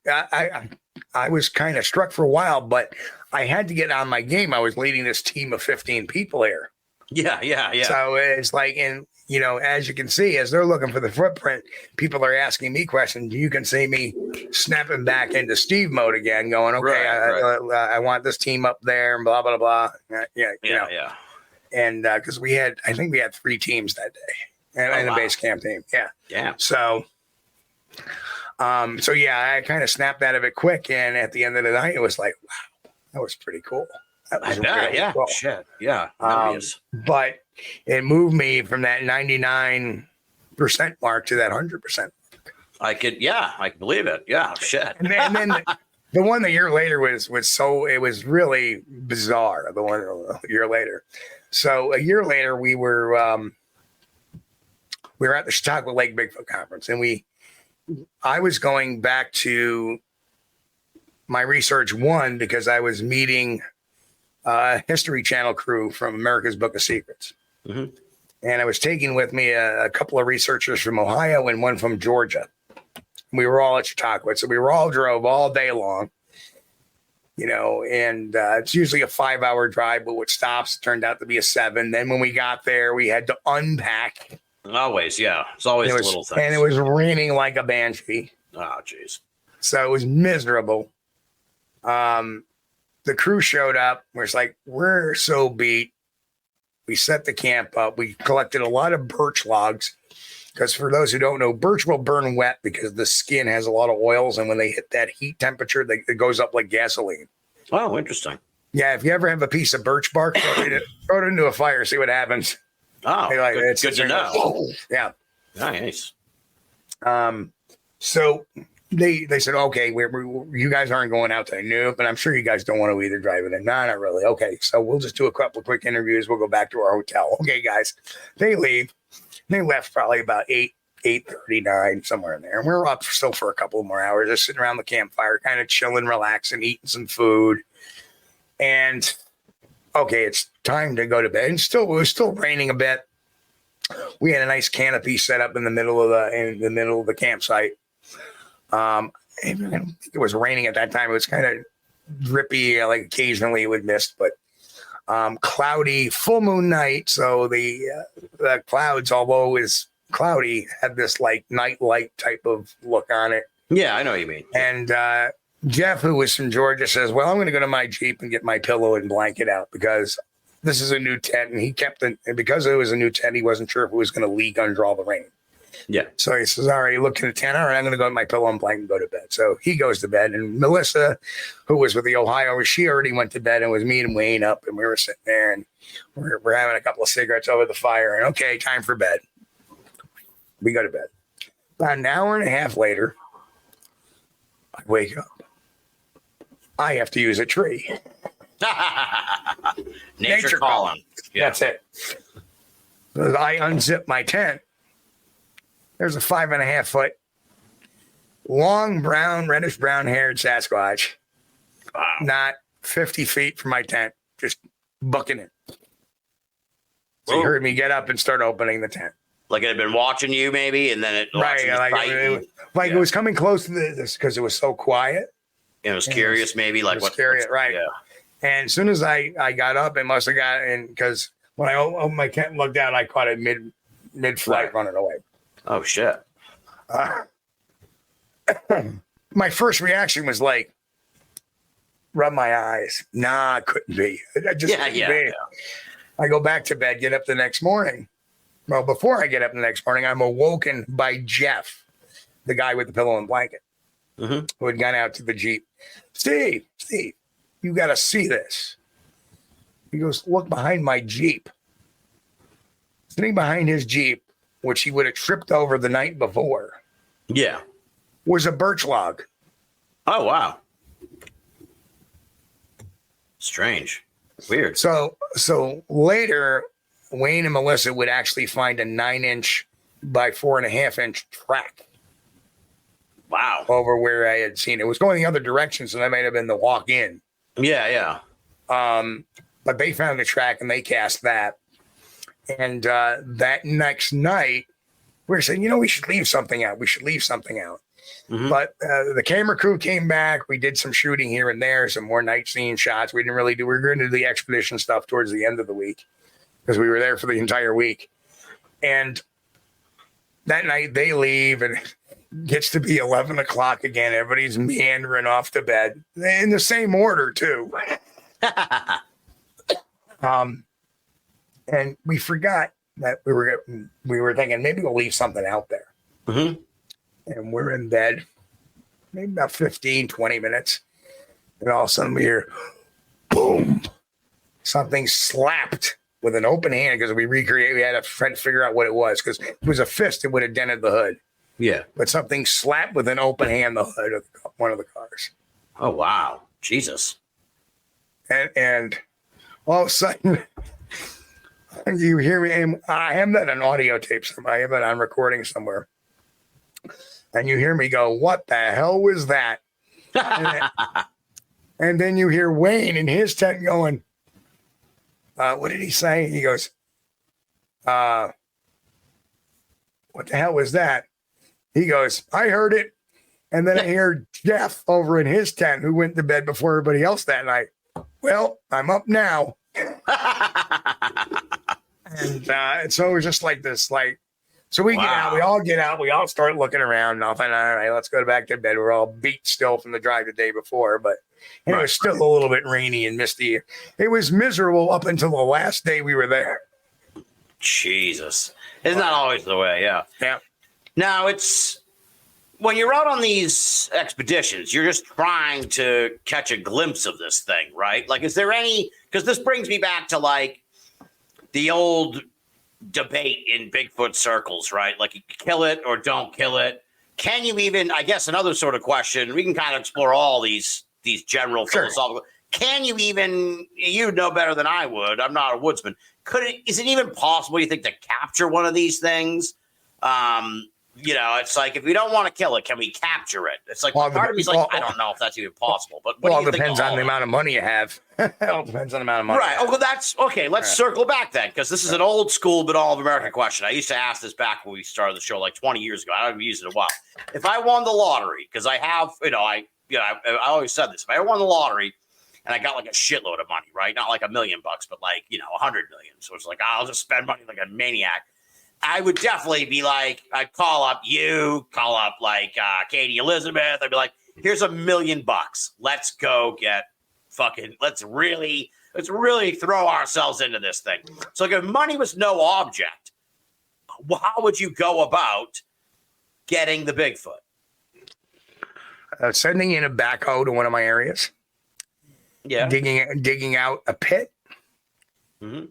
I was kind of struck for a while, but I had to get on my game. I was leading this team of 15 people here. Yeah. So it's like, and as you can see, as they're looking for the footprint, people are asking me questions. You can see me snapping back into Steve mode again, going, okay, I want this team up there, and blah blah blah. Yeah. And because I think we had 3 teams that day, and a base camp team. Yeah. So I kind of snapped out of it quick, and at the end of the night, it was like, wow, that was pretty cool. That was really cool. Shit. Yeah. Obvious. But it moved me from that 99% mark to that 100%. I could believe it. Yeah. Shit. And then the one a year later was it was really bizarre. The one a year later. So a year later, we were at the Chautauqua Lake Bigfoot Conference, and I was going back to my research because I was meeting a History Channel crew from America's Book of Secrets. Mm-hmm. And I was taking with me a couple of researchers from Ohio and one from Georgia. We were all at Chautauqua. So we were all drove all day long, and it's usually a 5-hour drive, but with stops, it turned out to be a 7. Then when we got there, we had to unpack. Always, yeah. It's always the little things. And it was raining like a banshee. Oh, jeez. So it was miserable. The crew showed up. We're so beat. We set the camp up. We collected a lot of birch logs because, for those who don't know, birch will burn wet because the skin has a lot of oils, and when they hit that heat temperature, it goes up like gasoline. Oh, interesting. Yeah, if you ever have a piece of birch bark, throw it into a fire, see what happens. Oh, good to know. Yeah. Nice. So they said, okay, you guys aren't going out today. No, but I'm sure you guys don't want to either drive it in. No, not really. Okay, so we'll just do a couple of quick interviews. We'll go back to our hotel. Okay, guys. They leave. They left probably about 8:39, somewhere in there. And we're up still for a couple more hours, just sitting around the campfire, kind of chilling, relaxing, eating some food. And okay, it's time to go to bed. And it was still raining a bit. We had a nice canopy set up in the middle of the campsite. I don't think it was raining at that time. It was kind of drippy, like occasionally it would mist, but cloudy, full moon night. So the clouds, although it was cloudy, had this like night light type of look on it. Yeah, I know what you mean. And Jeff, who was from Georgia, says, well, I'm going to go to my Jeep and get my pillow and blanket out because this is a new tent. And he kept it. And because it was a new tent, he wasn't sure if it was going to leak under all the rain. Yeah. So he says, all right, look at the tent. All right, I'm going to go to my pillow and blanket and go to bed. So he goes to bed. And Melissa, who was with the Ohio, she already went to bed, and was me and Wayne up. And we were sitting there, and we're having a couple of cigarettes over the fire. And okay, time for bed. We go to bed. About an hour and a half later, I wake up. I have to use a tree. Nature calling. Yeah. That's it. So I unzip my tent. There's a 5.5 foot long reddish brown haired Sasquatch. Wow. Not 50 feet from my tent, just bucking it. So he heard me get up and start opening the tent. Like it had been watching you, maybe, and then it it was coming close to this because it was so quiet. And it was curious, maybe, like what? Curious, right? Yeah. And as soon as I got up, it must have got in because when I opened my tent and looked down, I caught it mid-flight running away. Oh shit! My first reaction was like, rub my eyes. Nah, it couldn't be. I just couldn't be. Yeah. I go back to bed, get up the next morning. Well, before I get up the next morning, I'm awoken by Jeff, the guy with the pillow and blanket, who had gone out to the Jeep. Steve, you got to see this. He goes, look behind my Jeep. Sitting behind his Jeep, which he would have tripped over the night before. Yeah. Was a birch log. Oh, wow. Strange. Weird. So later, Wayne and Melissa would actually find a 9-inch by 4.5-inch track. Wow. Over where I had seen it. It was going the other direction, so that might have been the walk in. Yeah. But they found the track and they cast that. And that next night, we were saying, we should leave something out. Mm-hmm. But the camera crew came back. We did some shooting here and there, some more night scene shots. We were going to do the expedition stuff towards the end of the week. because we were there for the entire week. And that night they leave and it gets to be 11 o'clock again. Everybody's meandering off to bed in the same order too. And we forgot that we were thinking maybe we'll leave something out there. Mm-hmm. And we're in bed, maybe about 15, 20 minutes. And all of a sudden we hear, boom, something slapped with an open hand because we had to figure out what it was because it was a fist that would have dented the hood. Yeah. But something slapped with an open hand the hood of one of the cars. Oh, wow. Jesus. And all of a sudden, you hear me, and I have that on audio tape somewhere. I have it on recording somewhere. And you hear me go, what the hell was that? And then you hear Wayne in his tent going, what did he say? He goes, what the hell was that? He goes, I heard it. And then I hear Jeff over in his tent who went to bed before everybody else that night. Well, I'm up now. And so it was just like this, so we get out, we all start looking around. Nothing. All right, let's go back to bed. We're all beat still from the drive the day before, but it was still a little bit rainy and misty. It was miserable up until the last day we were there. Jesus. Isn't that always the way? Yeah. Yeah. Now, it's when you're out on these expeditions, you're just trying to catch a glimpse of this thing, right? Like, is there any, because this brings me back to like the old debate in Bigfoot circles, right? Like, you kill it or don't kill it. Can you even, I guess another sort of question, we can kind of explore all these general philosophical, can you even, you know better than I would, I'm not a woodsman, is it even possible, you think, to capture one of these things? It's like, if we don't want to kill it, can we capture it? It's like, part of me's like, I don't know if that's even possible. But what do you think? Depends on the amount of money you have. It all depends on the amount of money. Right. Oh, well, that's okay. Let's circle back then, because this is an old school but all of American question. I used to ask this back when we started the show like 20 years ago. I haven't used it in a while. If I won the lottery, because I have, I always said this. If I won the lottery and I got like a shitload of money, right? Not like $1 million, but like, 100 million. So it's like, I'll just spend money like a maniac. I would definitely be like, I'd call up like Katie Elizabeth. I'd be like, here's $1 million. Let's go get let's really throw ourselves into this thing. So like, if money was no object, how would you go about getting the Bigfoot? Sending in a backhoe to one of my areas. Yeah. Digging out a pit,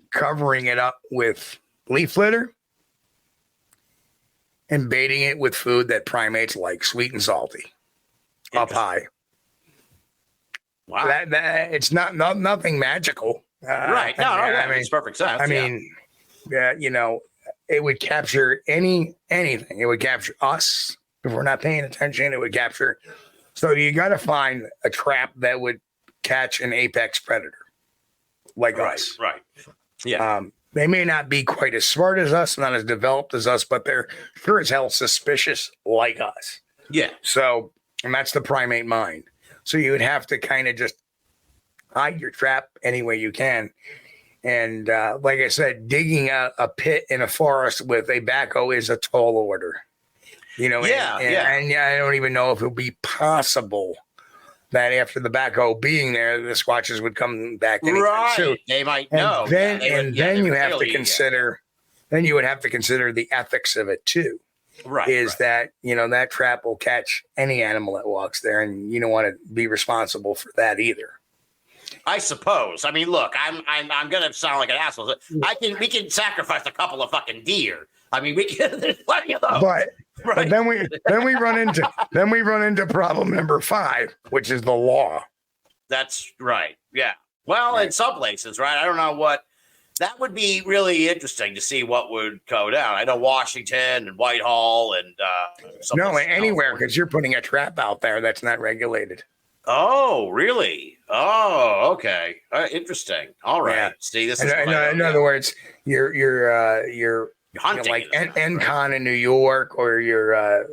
covering it up with leaf litter, and baiting it with food that primates like, sweet and salty, up high. Wow. That it's nothing magical. Right. No, that makes perfect sense. I mean, it would capture anything. It would capture us if we're not paying attention. It would capture. So you got to find a trap that would catch an apex predator like us. Right. Yeah. They may not be quite as smart as us, not as developed as us, but they're sure as hell suspicious like us. Yeah. So, and that's the primate mind. So you would have to kind of just hide your trap any way you can. And like I said, digging a pit in a forest with a backhoe is a tall order. And I don't even know if it would be possible that after the backhoe being there, the Squatches would come back anytime soon. They might and know. Then you have to consider. Then you would have to consider the ethics of it too. Right. That that trap will catch any animal that walks there, and you don't want to be responsible for that either. I suppose. I mean, look, I'm gonna sound like an asshole. We can sacrifice a couple of fucking deer. I mean, there's plenty of those. But then we run into problem number 5, which is the law. That's right. Yeah. Well, in some places, right? I don't know what that would be really interesting to see what would go down. I know Washington and Whitehall and anywhere, because you're putting a trap out there that's not regulated. Oh, really? Oh, okay. Part All right. Yeah. See, this is in other words, you're hunting, like NCON in New York or your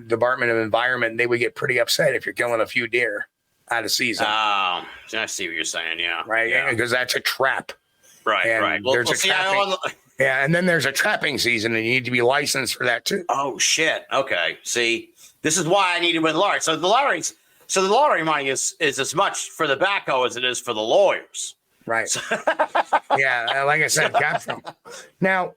Department of Environment. They would get pretty upset if you're killing a few deer out of season. I see what you're saying. Yeah, right. Because that's a trap. Right, And right. Well, there's a see, trapping, and then there's a trapping season, and you need to be licensed for that too. oh shit. Okay. See, this is why I needed with lottery. So the lottery money is as much for the backhoe as it is for the lawyers. Right. Yeah, like I said, capture. Now,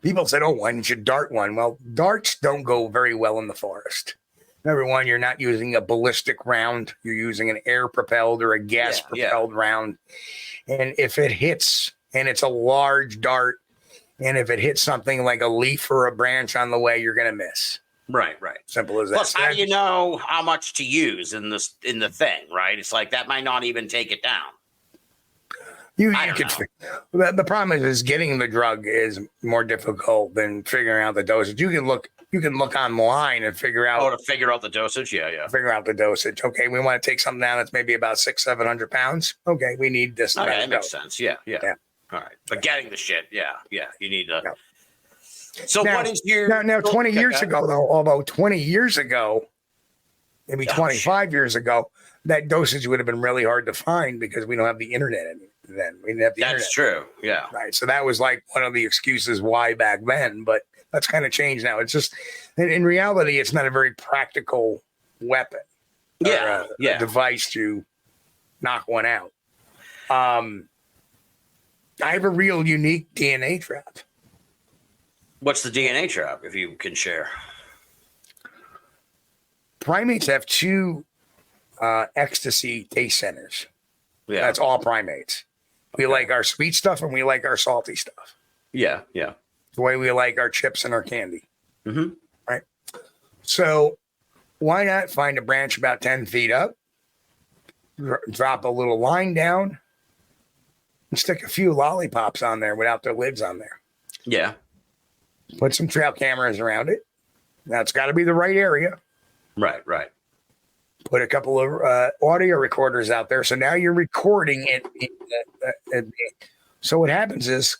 people said, "Oh, why didn't you dart one?" Well, darts don't go very well in the forest. Number one, you're not using a ballistic round; you're using an air-propelled or a gas-propelled round. And if it hits, and it's a large dart, and if it hits something like a leaf or a branch on the way, you're going to miss. Right, right. Simple as that. Plus, how do you know how much to use in the thing? Right? It's like that might not even take it down. The problem is getting the drug is more difficult than figuring out the dosage. You can look online and figure out. Oh, to figure out the dosage, yeah. Figure out the dosage. Okay, we want to take something down that's maybe about 600-700 pounds. Okay, we need this. Okay, that makes sense. Yeah. All right, but getting the shit, yeah, you need to. Yeah. So now, what is your now 20 years ago though? Although 20 years ago, maybe 25 years ago, that dosage would have been really hard to find because we don't have the internet anymore. Then we didn't have the internet. That's true. Yeah. Right. So that was like one of the excuses why back then, but that's kind of changed now. It's just in reality, it's not a very practical weapon. Yeah. A device to knock one out. I have a real unique DNA trap. What's the DNA trap, if you can share? Primates have two ecstasy taste centers. Yeah. That's all primates. We like our sweet stuff and we like our salty stuff. Yeah. The way we like our chips and our candy. Mm-hmm. Right. So why not find a branch about 10 feet up, drop a little line down, and stick a few lollipops on there without their lids on there. Yeah. Put some trail cameras around it. Now it's got to be the right area. Right. Put a couple of audio recorders out there. So now you're recording it. So what happens is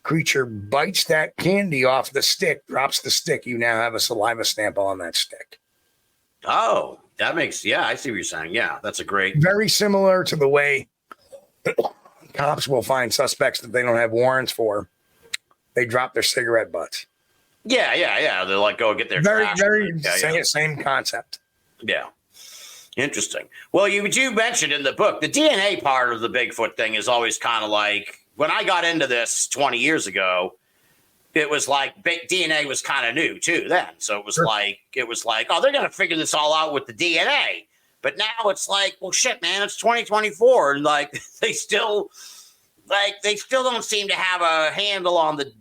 creature bites that candy off the stick, drops the stick. You now have a saliva sample on that stick. Oh, that makes, I see what you're saying. Yeah, that's a great. Very similar to the way cops will find suspects that they don't have warrants for. They drop their cigarette butts. Yeah. They're like, go get their trash. Same concept. Yeah. Interesting. Well, you mentioned in the book, the DNA part of the Bigfoot thing is always kind of like, when I got into this 20 years ago, it was like DNA was kind of new too then. So it was like, oh, they're going to figure this all out with the DNA. But now it's like, well, shit, man, it's 2024. And like, they still don't seem to have a handle on the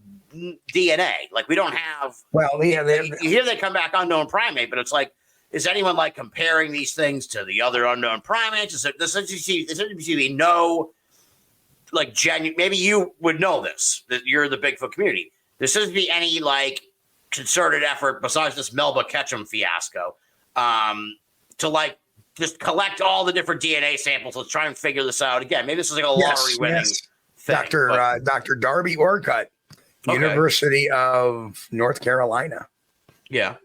DNA. Like we don't have, here they come back unknown primate, but it's like, is anyone like comparing these things to the other unknown primates? There seems to be no like genuine. Maybe you would know this, that you're the Bigfoot community. There seems to be any like concerted effort besides this Melba Ketchum fiasco to like just collect all the different DNA samples. Let's try and figure this out again. Maybe this is like a lottery winning thing. Dr. Darby Orcutt, University of North Carolina. Yeah.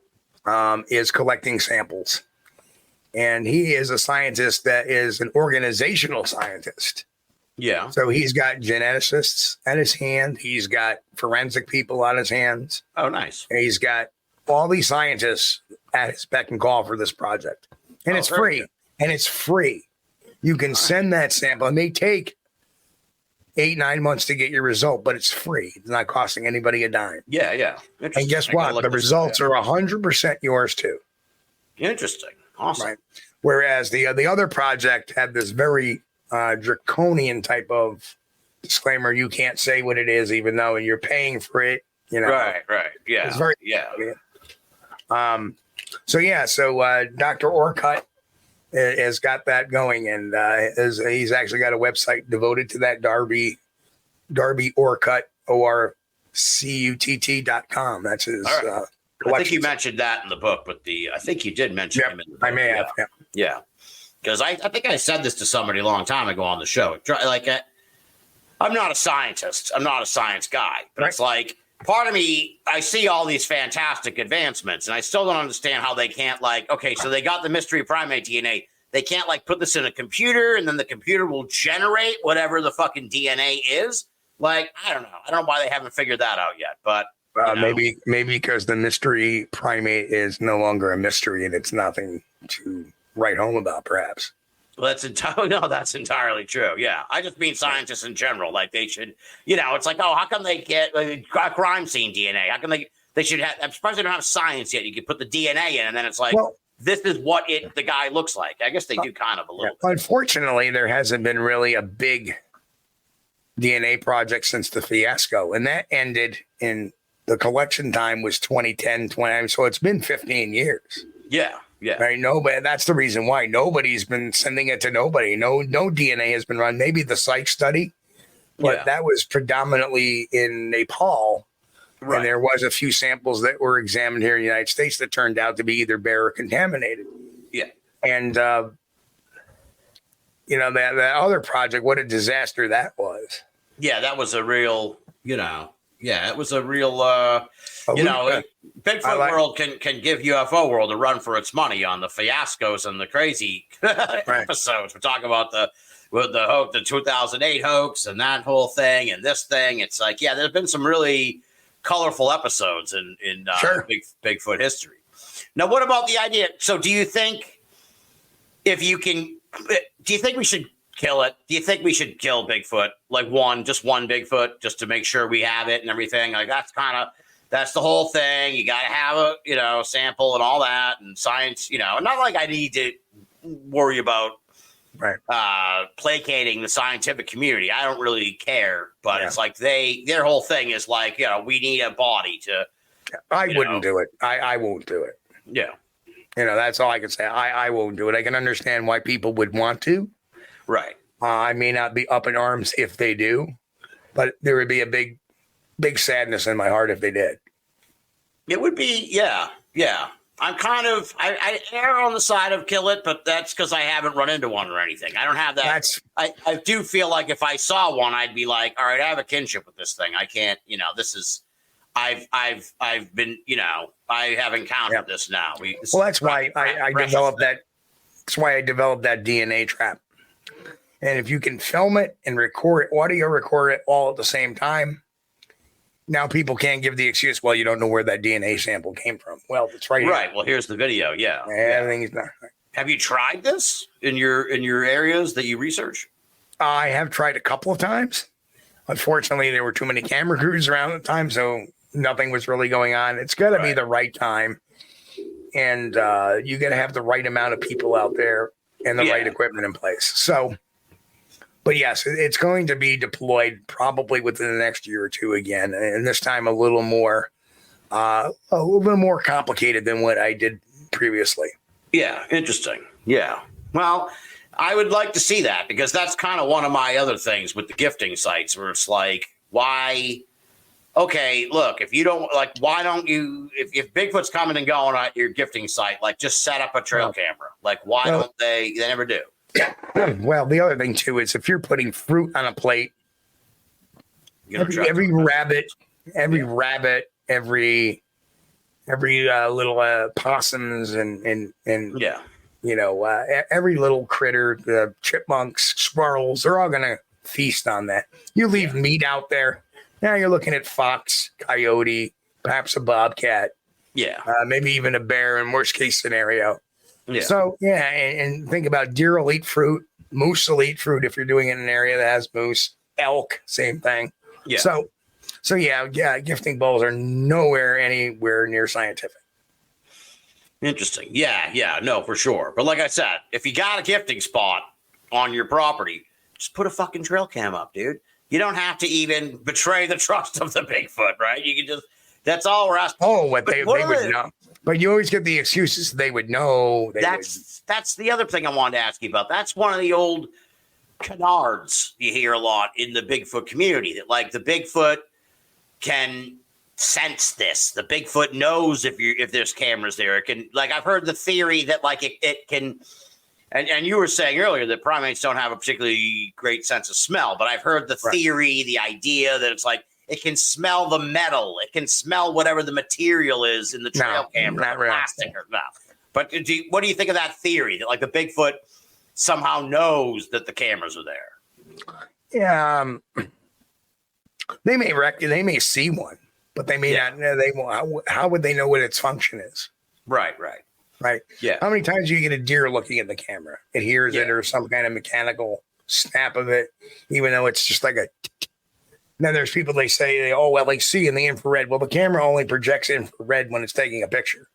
Is collecting samples. And he is a scientist that is an organizational scientist. Yeah. So he's got geneticists at his hand. He's got forensic people on his hands. Oh, nice. And he's got all these scientists at his beck and call for this project. And it's free. And it's free. You can send that sample. It may take 8-9 months to get your result, but it's free. It's not costing anybody a dime. Yeah. And guess what? The results are 100% yours too. Interesting. Awesome. Right. Whereas the other project had this very draconian type of disclaimer. You can't say what it is, even though you're paying for it. You know. Right. Yeah. It's very So Dr. Orcutt has got that going, and he's actually got a website devoted to that. Darby Orcutt, ORCUTT.com. That's his. Right. I think you mentioned that in the book, but I think you did mention him in the book. I may have. Yeah. Because I think I said this to somebody a long time ago on the show. Like, I'm not a scientist. I'm not a science guy. But it's like, part of me, I see all these fantastic advancements, and I still don't understand how they can't, like, okay, so they got the mystery primate DNA. they can't like put this in a computer and then the computer will generate whatever the fucking DNA is. Like, I don't know why they haven't figured that out yet, but maybe because the mystery primate is no longer a mystery and it's nothing to write home about, perhaps. Well, that's entirely true. Yeah. I just mean scientists in general. Like they should, it's like, oh, how come they get crime scene DNA? How come they should have, I'm surprised they don't have science yet. You can put the DNA in and then it's like, this is what the guy looks like. I guess they do kind of a little. Yeah. Unfortunately, there hasn't been really a big DNA project since the fiasco. And that ended in the collection time was 2010, so it's been 15 years. Yeah. Yeah. Right. Nobody. That's the reason why nobody's been sending it to nobody. No DNA has been run. Maybe the psych study, but that was predominantly in Nepal. Right. And there was a few samples that were examined here in the United States that turned out to be either bare or contaminated. Yeah. And, that other project, what a disaster that was. Yeah, that was a real, it was a real, Bigfoot world can give UFO world a run for its money on the fiascos and the crazy episodes. We're talking about the 2008 hoax and that whole thing and this thing. It's like, there's been some really colorful episodes in Bigfoot history. Now, what about the idea? So do you think we should kill it? Do you think we should kill Bigfoot? Like just one Bigfoot, just to make sure we have it and everything? Like that's the whole thing. You got to have a, sample and all that and science, not like I need to worry about placating the scientific community. I don't really care, but it's like their whole thing is like, we need a body to. I wouldn't do it. I won't do it. Yeah. That's all I can say. I won't do it. I can understand why people would want to. Right. I may not be up in arms if they do, but there would be a big sadness in my heart if they did. It would be, yeah. I'm I err on the side of kill it, but that's because I haven't run into one or anything. I don't have that. I do feel like if I saw one, I'd be like, all right, I have a kinship with this thing. I can't, this is, I've been, I have encountered this now. That's why I developed that. That's why I developed that DNA trap. And if you can film it and audio record it all at the same time, now people can't give the excuse, well, you don't know where that DNA sample came from. Well, it's right here. Right. Well, here's the video. Yeah. Everything's not right. Have you tried this in your areas that you research? I have tried a couple of times. Unfortunately, there were too many camera crews around at the time, so nothing was really going on. It's got to be the right time. And you got to have the right amount of people out there and the right equipment in place. So, but yes, it's going to be deployed probably within the next year or two again, and this time a little more complicated than what I did previously. Yeah, interesting. Yeah. Well, I would like to see that because that's kind of one of my other things with the gifting sites where it's like, why? Okay, look, if you don't like, why don't you? If Bigfoot's coming and going at your gifting site, like just set up a trail camera. Like, why don't they? They never do. Well, the other thing too is if you're putting fruit on a plate, every rabbit, every little possums and every little critter, the chipmunks, squirrels, they're all gonna feast on that. You leave meat out there, now you're looking at fox, coyote, perhaps a bobcat, maybe even a bear in worst case scenario. Yeah. So, and think about deer will eat fruit, moose will eat fruit if you're doing it in an area that has moose, elk, same thing. Yeah. So gifting bowls are anywhere near scientific. Interesting. Yeah, no, for sure. But like I said, if you got a gifting spot on your property, just put a fucking trail cam up, dude. You don't have to even betray the trust of the Bigfoot, right? You can just, that's all we're asking. Oh, they would know. But you always get the excuses they would know. That's the other thing I wanted to ask you about. That's one of the old canards you hear a lot in the Bigfoot community, that like the Bigfoot can sense this. The Bigfoot knows if there's cameras there. It can, like, I've heard the theory that like it can, and you were saying earlier that primates don't have a particularly great sense of smell, but I've heard the theory, the idea that it's like, it can smell the metal. It can smell whatever the material is in the trail camera, not really. Plastic or no. But what do you think of that theory that like the Bigfoot somehow knows that the cameras are there. Yeah, they may see one, but they may not know. They won't. How would they know what its function is? Right. Yeah. How many times do you get a deer looking at the camera? It hears it or some kind of mechanical snap of it, even though it's just like a. Then there's people they see in the infrared. Well, the camera only projects infrared when it's taking a picture.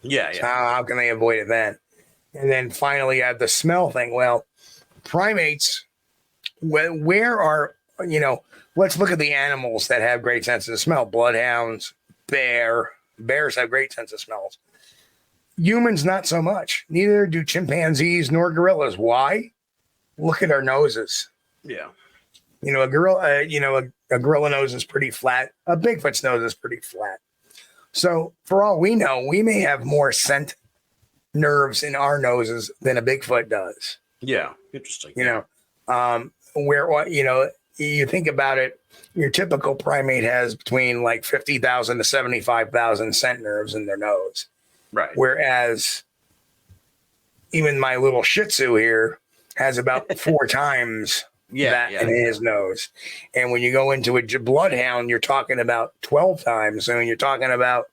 Yeah. So how can they avoid it then? And then finally, you have the smell thing. Well, primates, where are, let's look at the animals that have great senses of smell. Bloodhounds, bears have great sense of smells. Humans, not so much. Neither do chimpanzees nor gorillas. Why? Look at our noses. Yeah. A gorilla nose is pretty flat. A Bigfoot's nose is pretty flat. So for all we know, we may have more scent nerves in our noses than a Bigfoot does. Yeah. Interesting. You think about it, your typical primate has between like 50,000 to 75,000 scent nerves in their nose. Right. Whereas even my little Shih Tzu here has about 4 times in his nose. And when you go into a bloodhound, you're talking about 12 times. So you're talking about,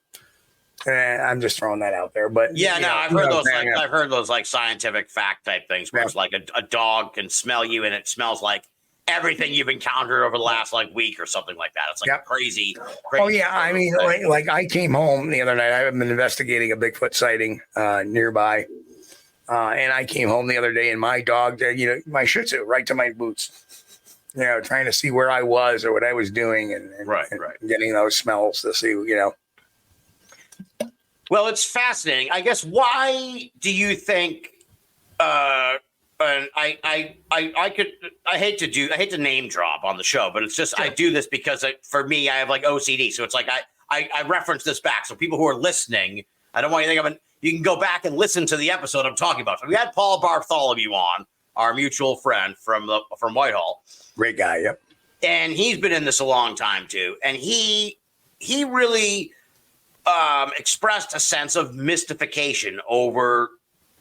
I'm just throwing that out there. But I've heard those. I've heard those like scientific fact type things where it's like a dog can smell you and it smells like everything you've encountered over the last like week or something like that. It's like crazy. Oh yeah, I mean, like I came home the other night. I've been investigating a Bigfoot sighting nearby. And I came home the other day and my dog, my Shih Tzu, right to my boots, trying to see where I was or what I was doing and getting those smells to see, Well, it's fascinating. I guess, why do you think, and I hate to name drop on the show, but it's just, I do this because for me, I have like OCD. So it's like, I reference this back. So people who are listening, I don't want you to think you can go back and listen to the episode I'm talking about. So we had Paul Bartholomew on, our mutual friend from Whitehall. Great guy, yep. And he's been in this a long time too. And he really expressed a sense of mystification over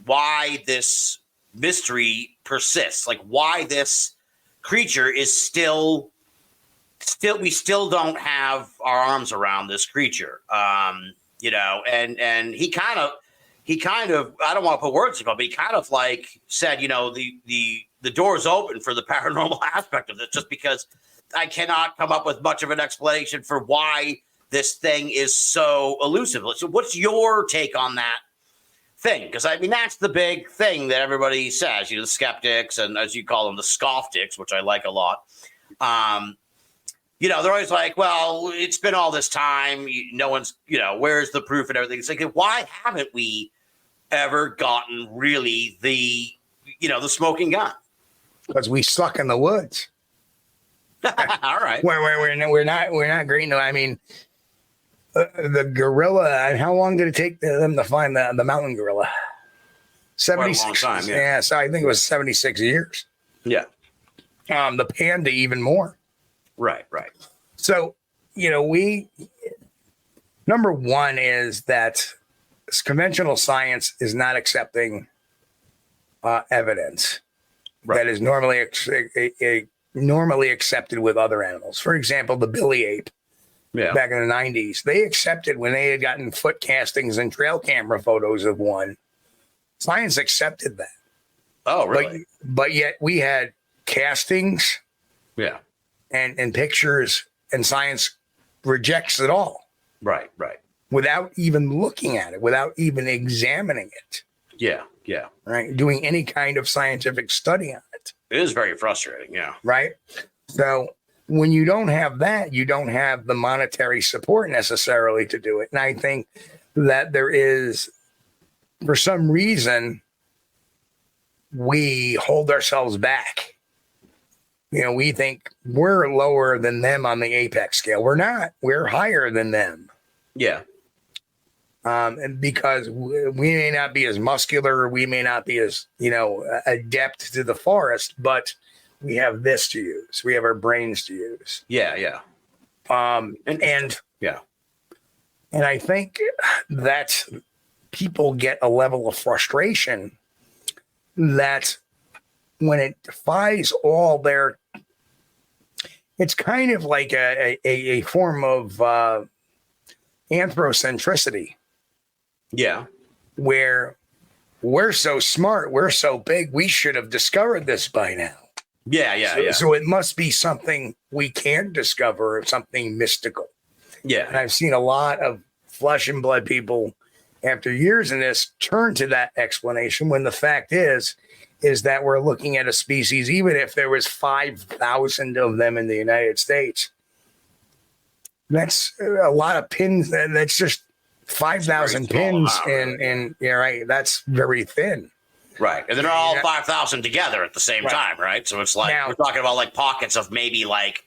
why this mystery persists, like why this creature is still we still don't have our arms around this creature. And he kind of, I don't want to put words in it, but he kind of like said, the door's open for the paranormal aspect of this, just because I cannot come up with much of an explanation for why this thing is so elusive. So what's your take on that thing? Because I mean, that's the big thing that everybody says, the skeptics, and as you call them, the scofftics, which I like a lot. They're always like, well, it's been all this time. No one's, where's the proof and everything? It's like, why haven't we ever gotten really the smoking gun? Because we suck in the woods. All right. We're not great. No, I mean, the gorilla, how long did it take them to find the mountain gorilla? 76 time, yeah. So I think it was 76 years. Yeah. The panda even more. Right. So, number one is that conventional science is not accepting evidence that is normally accepted with other animals. For example, the billy ape back in the 90s, they accepted when they had gotten foot castings and trail camera photos of one. Science accepted that. Oh, really? But yet we had castings and pictures, and science rejects it all. Right. Without even looking at it, without even examining it. Yeah. Right. Doing any kind of scientific study on it. It is very frustrating. Yeah. Right. So when you don't have that, you don't have the monetary support necessarily to do it. And I think that there is, for some reason, we hold ourselves back. We think we're lower than them on the apex scale. We're not. We're higher than them. Yeah. And because we may not be as muscular, we may not be as, adept to the forest, but we have this to use. We have our brains to use. Yeah. And I think that people get a level of frustration that when it defies all their, it's kind of like a form of anthrocentricity. Yeah. Where we're so smart, we're so big, we should have discovered this by now. Yeah. So it must be something we can't discover, or something mystical. Yeah. And I've seen a lot of flesh and blood people, after years in this, turn to that explanation, when the fact is that we're looking at a species, even if there was 5,000 of them in the United States, that's a lot of pins. That's just 5,000 pins, and yeah, right. That's very thin. Right. And they're not all 5,000 together at the same time, right? So it's like, we're talking about like pockets of maybe like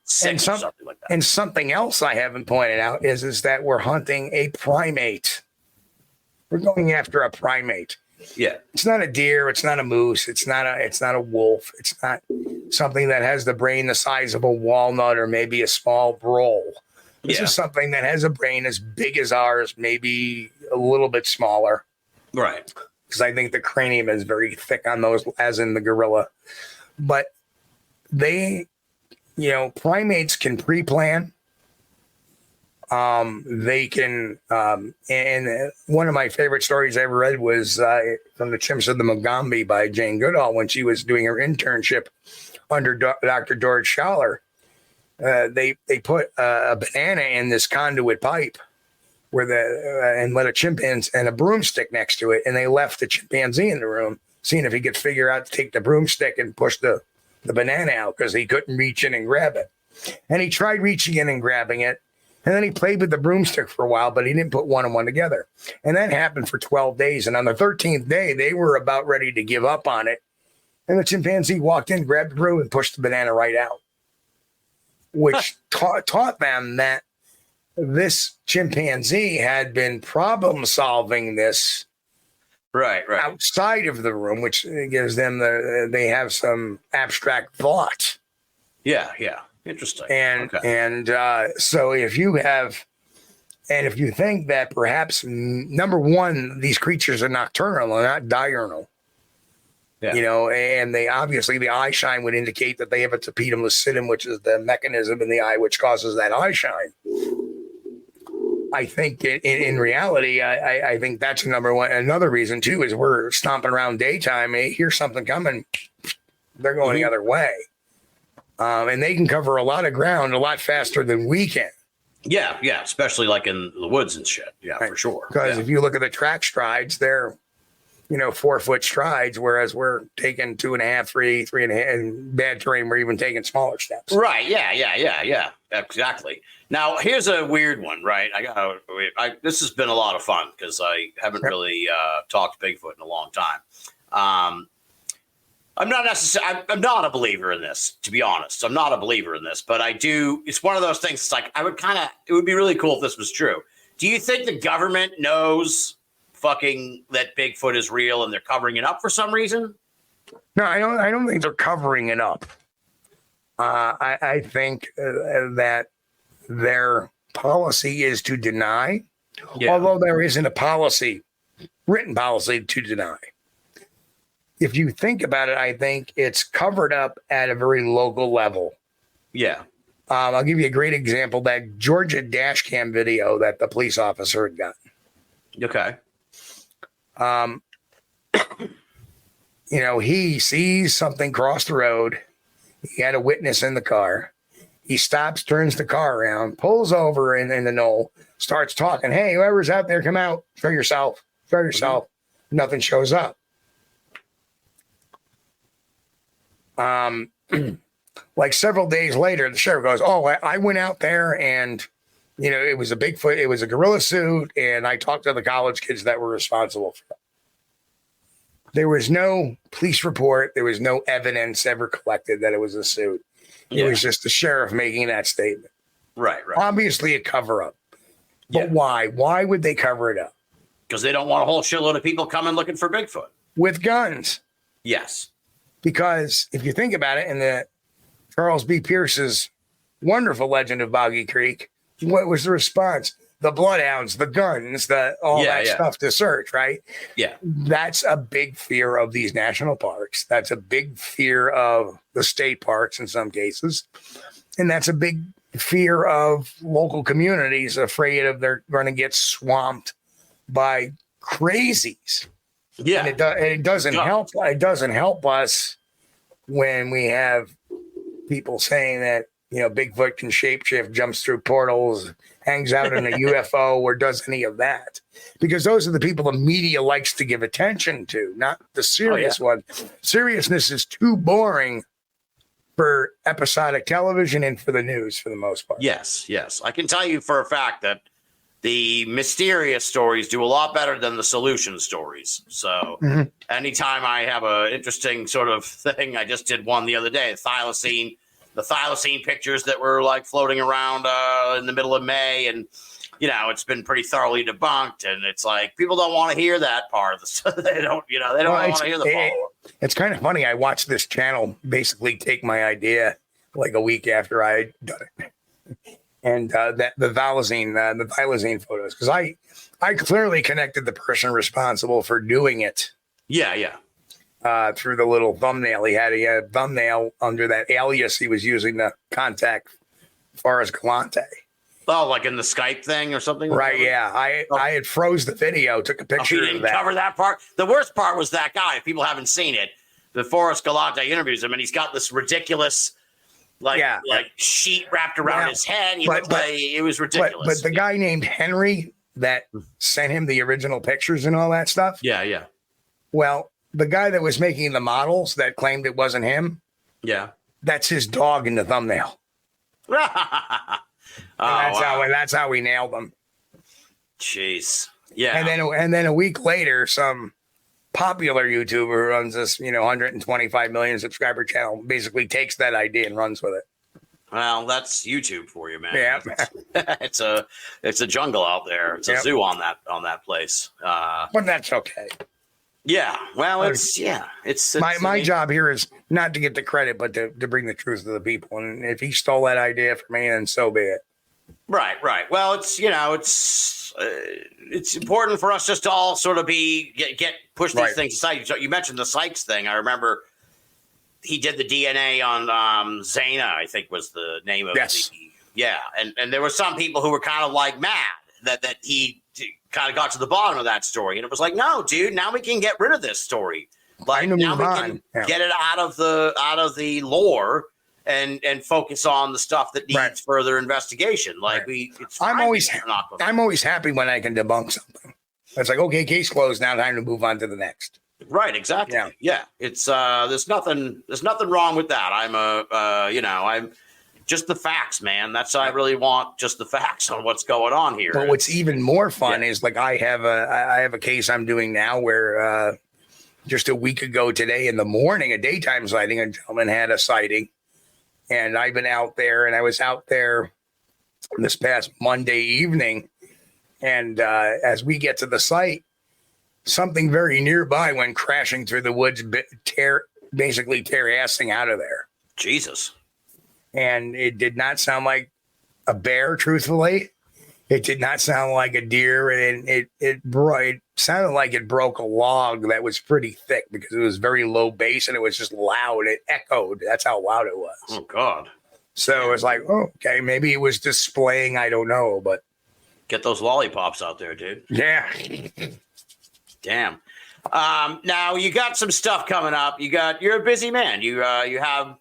six or something like that. And something else I haven't pointed out is that we're hunting a primate. We're going after a primate. Yeah. It's not a deer. It's not a moose. It's not a wolf. It's not something that has the brain the size of a walnut or maybe a small roll. This is something that has a brain as big as ours, maybe a little bit smaller. Right. Because I think the cranium is very thick on those, as in the gorilla. But they, primates can pre-plan. They can, and one of my favorite stories I ever read was from The Chimps of the Mugambi by Jane Goodall, when she was doing her internship under Dr. Doris Schaller. They put a banana in this conduit pipe and let a chimpanzee and a broomstick next to it, and they left the chimpanzee in the room, seeing if he could figure out to take the broomstick and push the banana out, because he couldn't reach in and grab it. And he tried reaching in and grabbing it, and then he played with the broomstick for a while, but he didn't put one and one together. And that happened for 12 days. And on the 13th day, they were about ready to give up on it. And the chimpanzee walked in, grabbed the broom, and pushed the banana right out, which taught them that this chimpanzee had been problem solving this right outside of the room, which gives them they have some abstract thought. Yeah. Interesting. And so if you think that perhaps, number one, these creatures are nocturnal and not diurnal, and they obviously, the eye shine would indicate that they have a tapetum lucidum, which is the mechanism in the eye which causes that eye shine. I think in reality, I think that's number one. Another reason too is we're stomping around daytime. They hear something coming, they're going the other way. And they can cover a lot of ground a lot faster than we can. Yeah, especially like in the woods and shit. Yeah, right. For sure. Because if you look at the track strides, they're 4-foot strides, whereas we're taking 2.5, 3.5, and bad terrain, we're even taking smaller steps. Right. Yeah. Exactly. Now, here's a weird one, right? This has been a lot of fun because I haven't really talked Bigfoot in a long time. I'm not a believer in this, to be honest. I'm not a believer in this, but I do. It's one of those things. It's like, it would be really cool if this was true. Do you think the government knows that Bigfoot is real and they're covering it up for some reason? No, I don't think they're covering it up. I think that their policy is to deny, although there isn't a written policy to deny. If you think about it, I think it's covered up at a very local level. Yeah. I'll give you a great example, that Georgia dash cam video that the police officer had gotten. Okay. He sees something cross the road. He had a witness in the car. He stops, turns the car around, pulls over in the knoll, starts talking. Hey, whoever's out there, come out. Show yourself. Mm-hmm. Nothing shows up. Like several days later, the sheriff goes, "Oh, I went out there and, it was a Bigfoot, it was a gorilla suit, and I talked to the college kids that were responsible for it." There was no police report. There was no evidence ever collected that it was a suit. It was just the sheriff making that statement. Right. Obviously a cover-up. But why? Why would they cover it up? Because they don't want a whole shitload of people coming looking for Bigfoot. With guns. Yes. Because if you think about it, in the Charles B. Pierce's wonderful legend of Boggy Creek, what was the response? the bloodhounds, the guns, all that stuff to search, right? Yeah. That's a big fear of these national parks. That's a big fear of the state parks in some cases. And that's a big fear of local communities afraid of they're going to get swamped by crazies. Yeah. And it doesn't help. It doesn't help us when we have people saying that, Bigfoot can shapeshift, jumps through portals, hangs out in a UFO, or does any of that. Because those are the people the media likes to give attention to, not the serious one. Seriousness is too boring for episodic television and for the news for the most part. Yes. I can tell you for a fact that the mysterious stories do a lot better than the solution stories. So anytime I have an interesting sort of thing, I just did one the other day, the thylacine pictures that were like floating around in the middle of May. And, it's been pretty thoroughly debunked. And it's like, people don't want to hear that part of the stuff. They don't want to hear the follow-up. It's kind of funny. I watched this channel basically take my idea like a week after I had done it. And the thylacine photos, because I clearly connected the person responsible for doing it. Yeah. Through the little thumbnail. He had a thumbnail under that alias he was using to contact Forrest Galante. Oh, like in the Skype thing or something? Right, yeah. I had froze the video, took a picture you didn't of that. cover that part? The worst part was that guy, if people haven't seen it, the Forrest Galante interviews him, and he's got this ridiculous sheet wrapped around his head. It was ridiculous. But the guy named Henry that sent him the original pictures and all that stuff. Yeah. Well, the guy that was making the models that claimed it wasn't him. Yeah. That's his dog in the thumbnail. That's how we nailed them. Jeez. Yeah. And then a week later, some popular YouTuber who runs this, 125 million subscriber channel basically takes that idea and runs with it. Well, that's YouTube for you, man. Yeah. It's a jungle out there. It's a zoo on that place. But that's okay. Yeah. Well, it's my job here is not to get the credit, but to bring the truth to the people. And if he stole that idea from me, then so be it. Right. Well, it's important for us just to all sort of push these things aside. You mentioned the Sykes thing. I remember he did the DNA on Zana, I think was the name of and there were some people who were kind of like mad that he kind of got to the bottom of that story, and it was like, no, dude, now we can get rid of this story. Like now we can get it out of the lore and focus on the stuff that needs further investigation. Like I'm always happy when I can debunk something. It's like, okay, case closed. Now time to move on to the next. Right. Exactly. Yeah. It's there's nothing wrong with that. I'm just the facts, man. I really want just the facts on what's going on here. But what's even more fun is like I have a case I'm doing now where just a week ago today in the morning, a daytime sighting, a gentleman had a sighting. And I've been out there, and I was out there this past Monday evening. And as we get to the site, something very nearby went crashing through the woods, basically tear-assing out of there. Jesus. And it did not sound like a bear, truthfully. It did not sound like a deer. And it sounded like it broke a log that was pretty thick because it was very low bass and it was just loud. It echoed. That's how loud it was. Oh, God. So it was like, oh, okay, maybe it was displaying. I don't know, but. Get those lollipops out there, dude. Yeah. Damn. Now you got some stuff coming up. You're a busy man. You have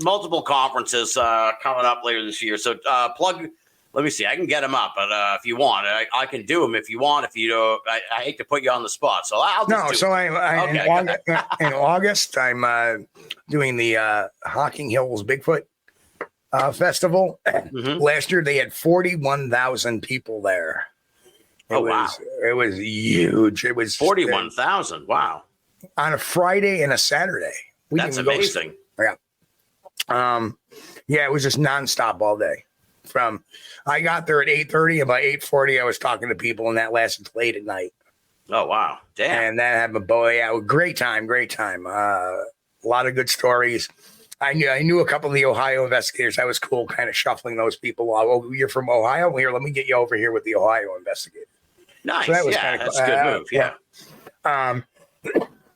multiple conferences coming up later this year. So plug. Let me see. I can get them up, but if you want, I can do them if you want. If you don't, I hate to put you on the spot, so I'll just do it. In August, I'm doing the Hocking Hills Bigfoot Festival. Mm-hmm. Last year, they had 41,000 people there. Wow! It was huge. It was 41,000. Wow! On a Friday and a Saturday. That's amazing. Yeah, it was just nonstop all day. I got there at 8:30, and by 8:40, I was talking to people, and that lasted late at night. Oh, wow. Damn. And that happened, great time. A lot of good stories. I knew a couple of the Ohio investigators. That was cool, kind of shuffling those people. Oh, you're from Ohio? Well, here, let me get you over here with the Ohio investigator. Nice. So that was yeah, kinda that's cool. a good move. Yeah.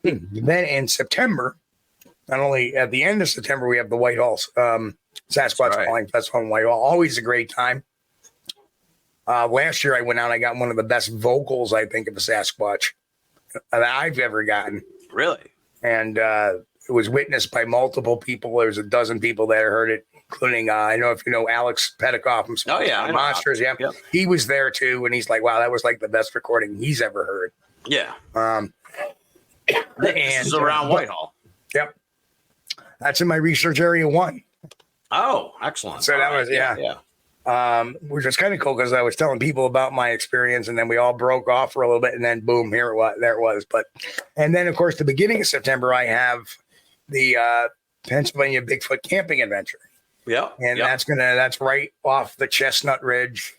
Then in September, not only at the end of September, we have the Whitehall Sasquatch right. Calling Festival in Whitehall. Always a great time. Last year I went out, I got one of the best vocals, I think, of a Sasquatch that I've ever gotten. Really? And it was witnessed by multiple people. There was a dozen people that heard it, including, I know if you know Alex Petticoff from Oh, yeah, I know Monsters. Yeah. Yep. He was there too. And he's like, wow, that was like the best recording he's ever heard. Yeah. This is around Whitehall. Yep. That's in my research area 1. Oh, excellent. So that was, which was kind of cool because I was telling people about my experience and then we all broke off for a little bit and then boom, there it was. And then of course, the beginning of September, I have the Pennsylvania Bigfoot camping adventure. Yeah. And that's right off the Chestnut Ridge.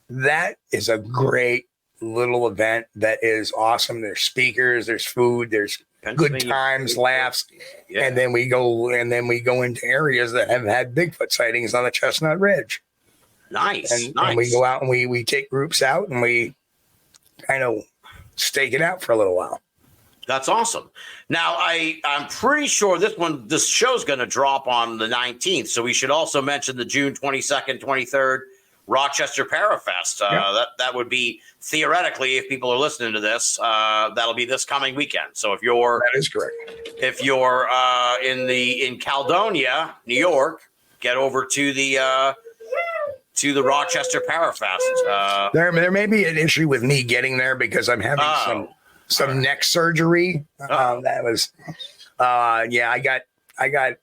That is a great little event that is awesome. There's speakers, there's food, there's good times, laughs. Yeah. And then we go into areas that have had Bigfoot sightings on the Chestnut Ridge. Nice. And we go out and we take groups out and we kind of stake it out for a little while. That's awesome. Now, I'm pretty sure this show's going to drop on the 19th. So we should also mention the June 22nd, 23rd Rochester Parafest. That would be theoretically, if people are listening to this, that'll be this coming weekend. So if you're that is correct. If you're in Caledonia, New York, get over to the Rochester Parafest. There may be an issue with me getting there because I'm having some neck surgery. That was I got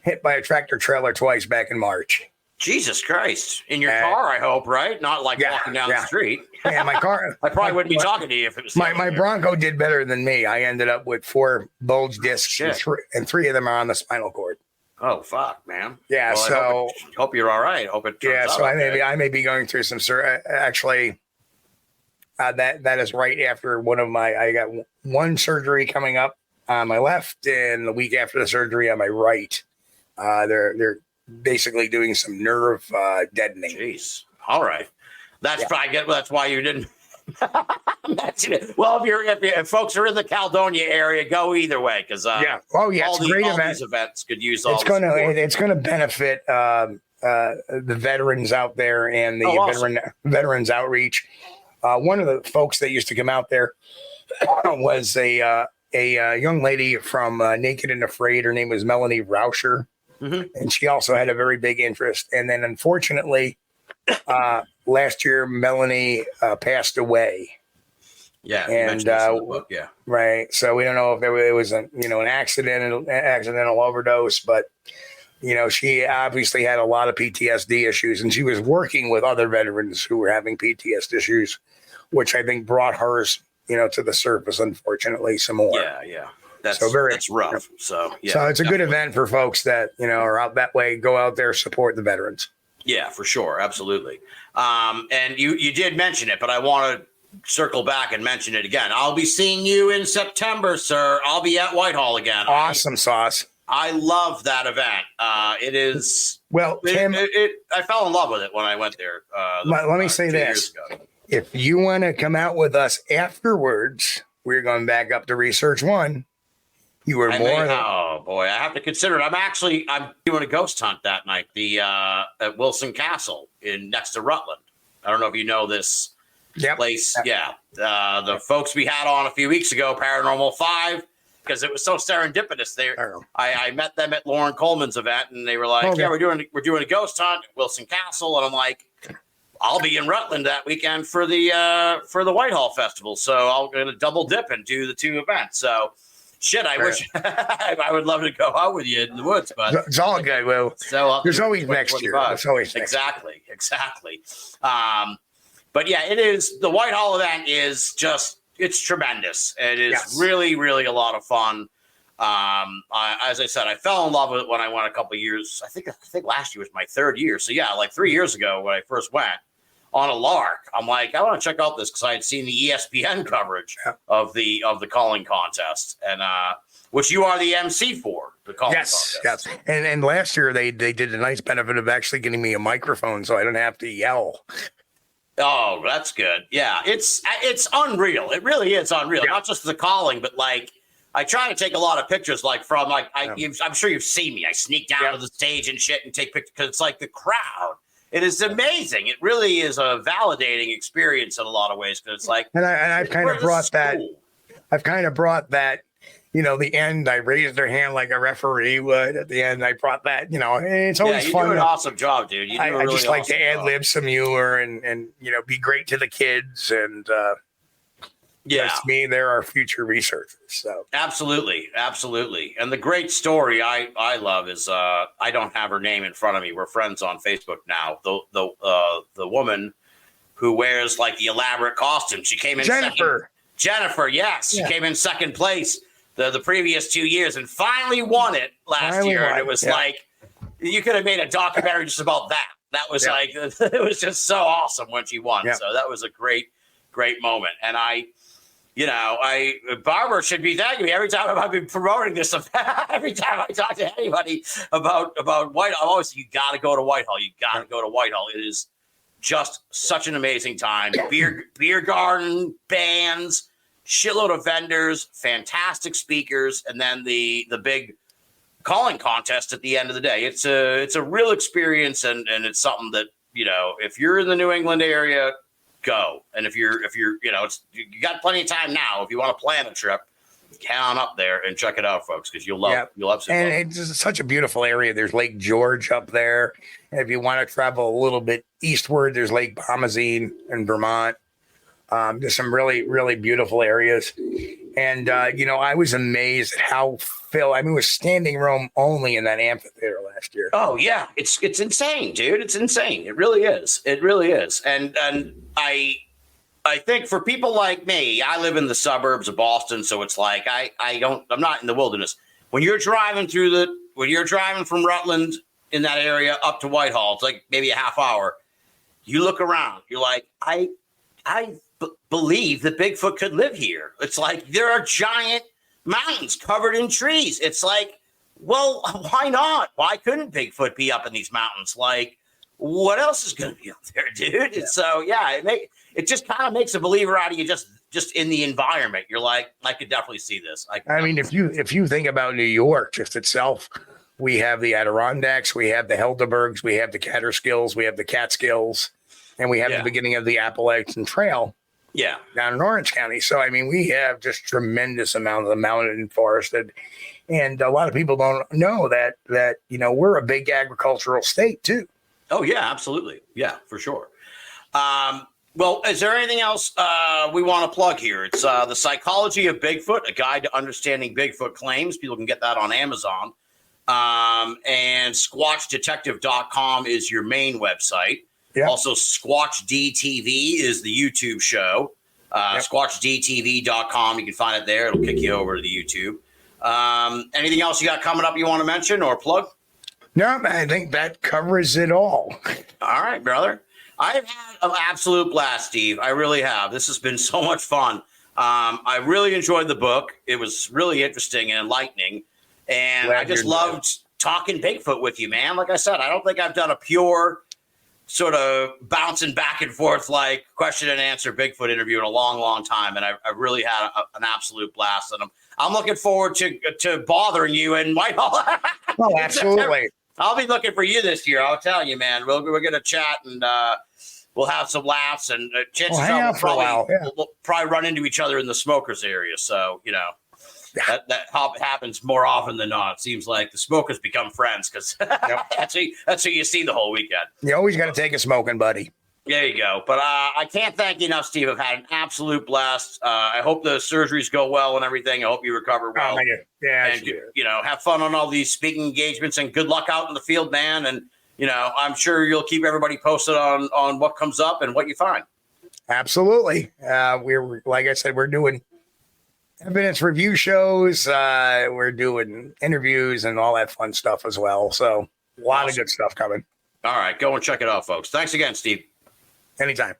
hit by a tractor trailer twice back in March. Jesus Christ. In your car, I hope, right? Not like walking down the street. Yeah, my car. I probably wouldn't be talking to you if it was my Bronco did better than me. I ended up with 4 bulge discs and 3 of them are on the spinal cord. Oh fuck, man. Yeah, well, so hope you're all right. Hope it turns out so okay. I may be going through some actually that is right after I got one surgery coming up on my left and the week after the surgery on my right. They're basically doing some nerve deadening. Jeez. All right. That's that's why you didn't mention it. Well, if folks are in the Caledonia area, go either way because it's a great event. These events could use it's going to benefit the veterans out there and the veterans outreach. One of the folks that used to come out there was a young lady from Naked and Afraid. Her name was Melanie Rauscher. Mm-hmm. And she also had a very big interest. And then unfortunately, last year, Melanie passed away. Yeah. And right. So we don't know if it was an accidental overdose, but she obviously had a lot of PTSD issues and she was working with other veterans who were having PTSD issues, which I think brought hers, to the surface, unfortunately, some more. Yeah. That's rough. So it's a good event for folks that, are out that way. Go out there, support the veterans. Yeah, for sure. Absolutely. And you did mention it, but I want to circle back and mention it again. I'll be seeing you in September, sir. I'll be at Whitehall again. Awesome sauce. I love that event. It is Tim, I fell in love with it when I went there. Let me say this. If you want to come out with us afterwards, we're going back up to Research 1. You were oh boy, I have to consider it. I'm doing a ghost hunt that night, at Wilson Castle next to Rutland. I don't know if you know this place. Yeah. The folks we had on a few weeks ago, Paranormal 5, because it was so serendipitous. I met them at Lauren Coleman's event and they were like, we're doing a ghost hunt at Wilson Castle. And I'm like, I'll be in Rutland that weekend for the Whitehall Festival. So I'm going to double dip and do the 2 events. So shit, I wish I would love to go out with you in the woods, but it's all good. Well, there's always next year. There's always exactly. But yeah, it is. The Whitehall event is it's tremendous. It is really, really a lot of fun. As I said, I fell in love with it when I went a couple of years. I think last year was my 3rd year. So yeah, like 3 years ago when I first went on a lark, I'm like, I want to check out this because I had seen the ESPN coverage of the calling contest, and which you are the MC for. the calling Yes, contest. yes. And last year they did a nice benefit of actually getting me a microphone so I don't have to yell. Oh, that's good. Yeah, it's unreal. It really is unreal. Yeah. Not just the calling, but like I try to take a lot of pictures. Like from like I'm sure you've seen me. I sneak down to the stage and shit and take pictures because it's like the crowd. It is amazing. It really is a validating experience in a lot of ways because it's like. And I've kind of brought that. Cool. I've kind of brought that. You know, the end, I raised their hand like a referee would. At the end, I brought that, you know, it's always fun. You do an awesome job, dude. You do I just like to ad-lib some humor and, you know, be great to the kids. And, to me, they're our future researchers. So absolutely. And the great story I love is, I don't have her name in front of me. We're friends on Facebook now. The woman who wears like the elaborate costume. She came in Jennifer, yes. She came in second place the previous 2 years and finally won it last year. And it was like, you could have made a documentary just about that. That was like, it was just so awesome when she won. So that was a great moment. And Barbara should be thanking me every time I've been promoting this. Every time I talk to anybody about Whitehall, I'm always, you got to go to Whitehall. You got to go to Whitehall. It is just such an amazing time. Beer garden, bands, shitload of vendors, fantastic speakers, and then the big calling contest at the end of the day. It's a real experience, and it's something that, you know, if you're in the New England area, go. And if you're you know, you got plenty of time now. If you want to plan a trip, head on up there and check it out, folks, because you'll love it. And it's such a beautiful area. There's Lake George up there. And if you want to travel a little bit eastward, there's Lake Bomazine in Vermont. There's some really, really beautiful areas. And, you know, I was amazed at how it was standing room only in that amphitheater last year. Oh, yeah. It's insane, dude. It's insane. It really is. It really is. And I think for people like me, I live in the suburbs of Boston. So it's like, I'm not in the wilderness. When you're driving from Rutland in that area up to Whitehall, it's like maybe a half hour. You look around, you're like, I believe that Bigfoot could live here. It's like there are giant mountains covered in trees. It's like, well, why not? Why couldn't Bigfoot be up in these mountains? Like, what else is going to be up there, dude? Yeah. So it just kind of makes a believer out of you just in the environment. You're like, I could definitely see this. I mean, if you think about New York just itself, we have the Adirondacks, we have the Helderbergs, we have the Catterskills, we have the Catskills, and we have the beginning of the Appalachian Trail. Yeah. Down in Orange County. So, I mean, we have just tremendous amount of the mountain and forested. And a lot of people don't know that, you know, we're a big agricultural state too. Oh, yeah, absolutely. Yeah, for sure. Well, is there anything else we want to plug here? It's The Psychology of Bigfoot, a guide to understanding Bigfoot claims. People can get that on Amazon. And Squatchdetective.com is your main website. Yep. Also, SquatchDTV is the YouTube show. SquatchDTV.com. You can find it there. It'll kick you over to the YouTube. Anything else you got coming up you want to mention or plug? No, I think that covers it all. All right, brother. I've had an absolute blast, Steve. I really have. This has been so much fun. I really enjoyed the book. It was really interesting and enlightening. And I just loved talking Bigfoot with you, man. Like I said, I don't think I've done a pure sort of bouncing back and forth like question and answer Bigfoot interview in a long, long time. And I really had an absolute blast. And I'm looking forward to bothering you in Whitehall. Oh, absolutely. I'll be looking for you this year. I'll tell you, man. We're going to chat and we'll have some laughs and chances are we'll probably run into each other in the smokers area. So, you know, that happens more often than not. It seems like the smokers become friends because that's who you see the whole weekend. You always got to take a smoking buddy. There you go. But I can't thank you enough, Steve. I've had an absolute blast. I hope the surgeries go well and everything. I hope you recover well. Oh, yeah, and you know, have fun on all these speaking engagements and good luck out in the field, man. And you know, I'm sure you'll keep everybody posted on what comes up and what you find. Absolutely. We're like I said, we're doing evidence review shows. We're doing interviews and all that fun stuff as well. So a lot of good stuff coming. All right, go and check it out, folks. Thanks again, Steve. Anytime.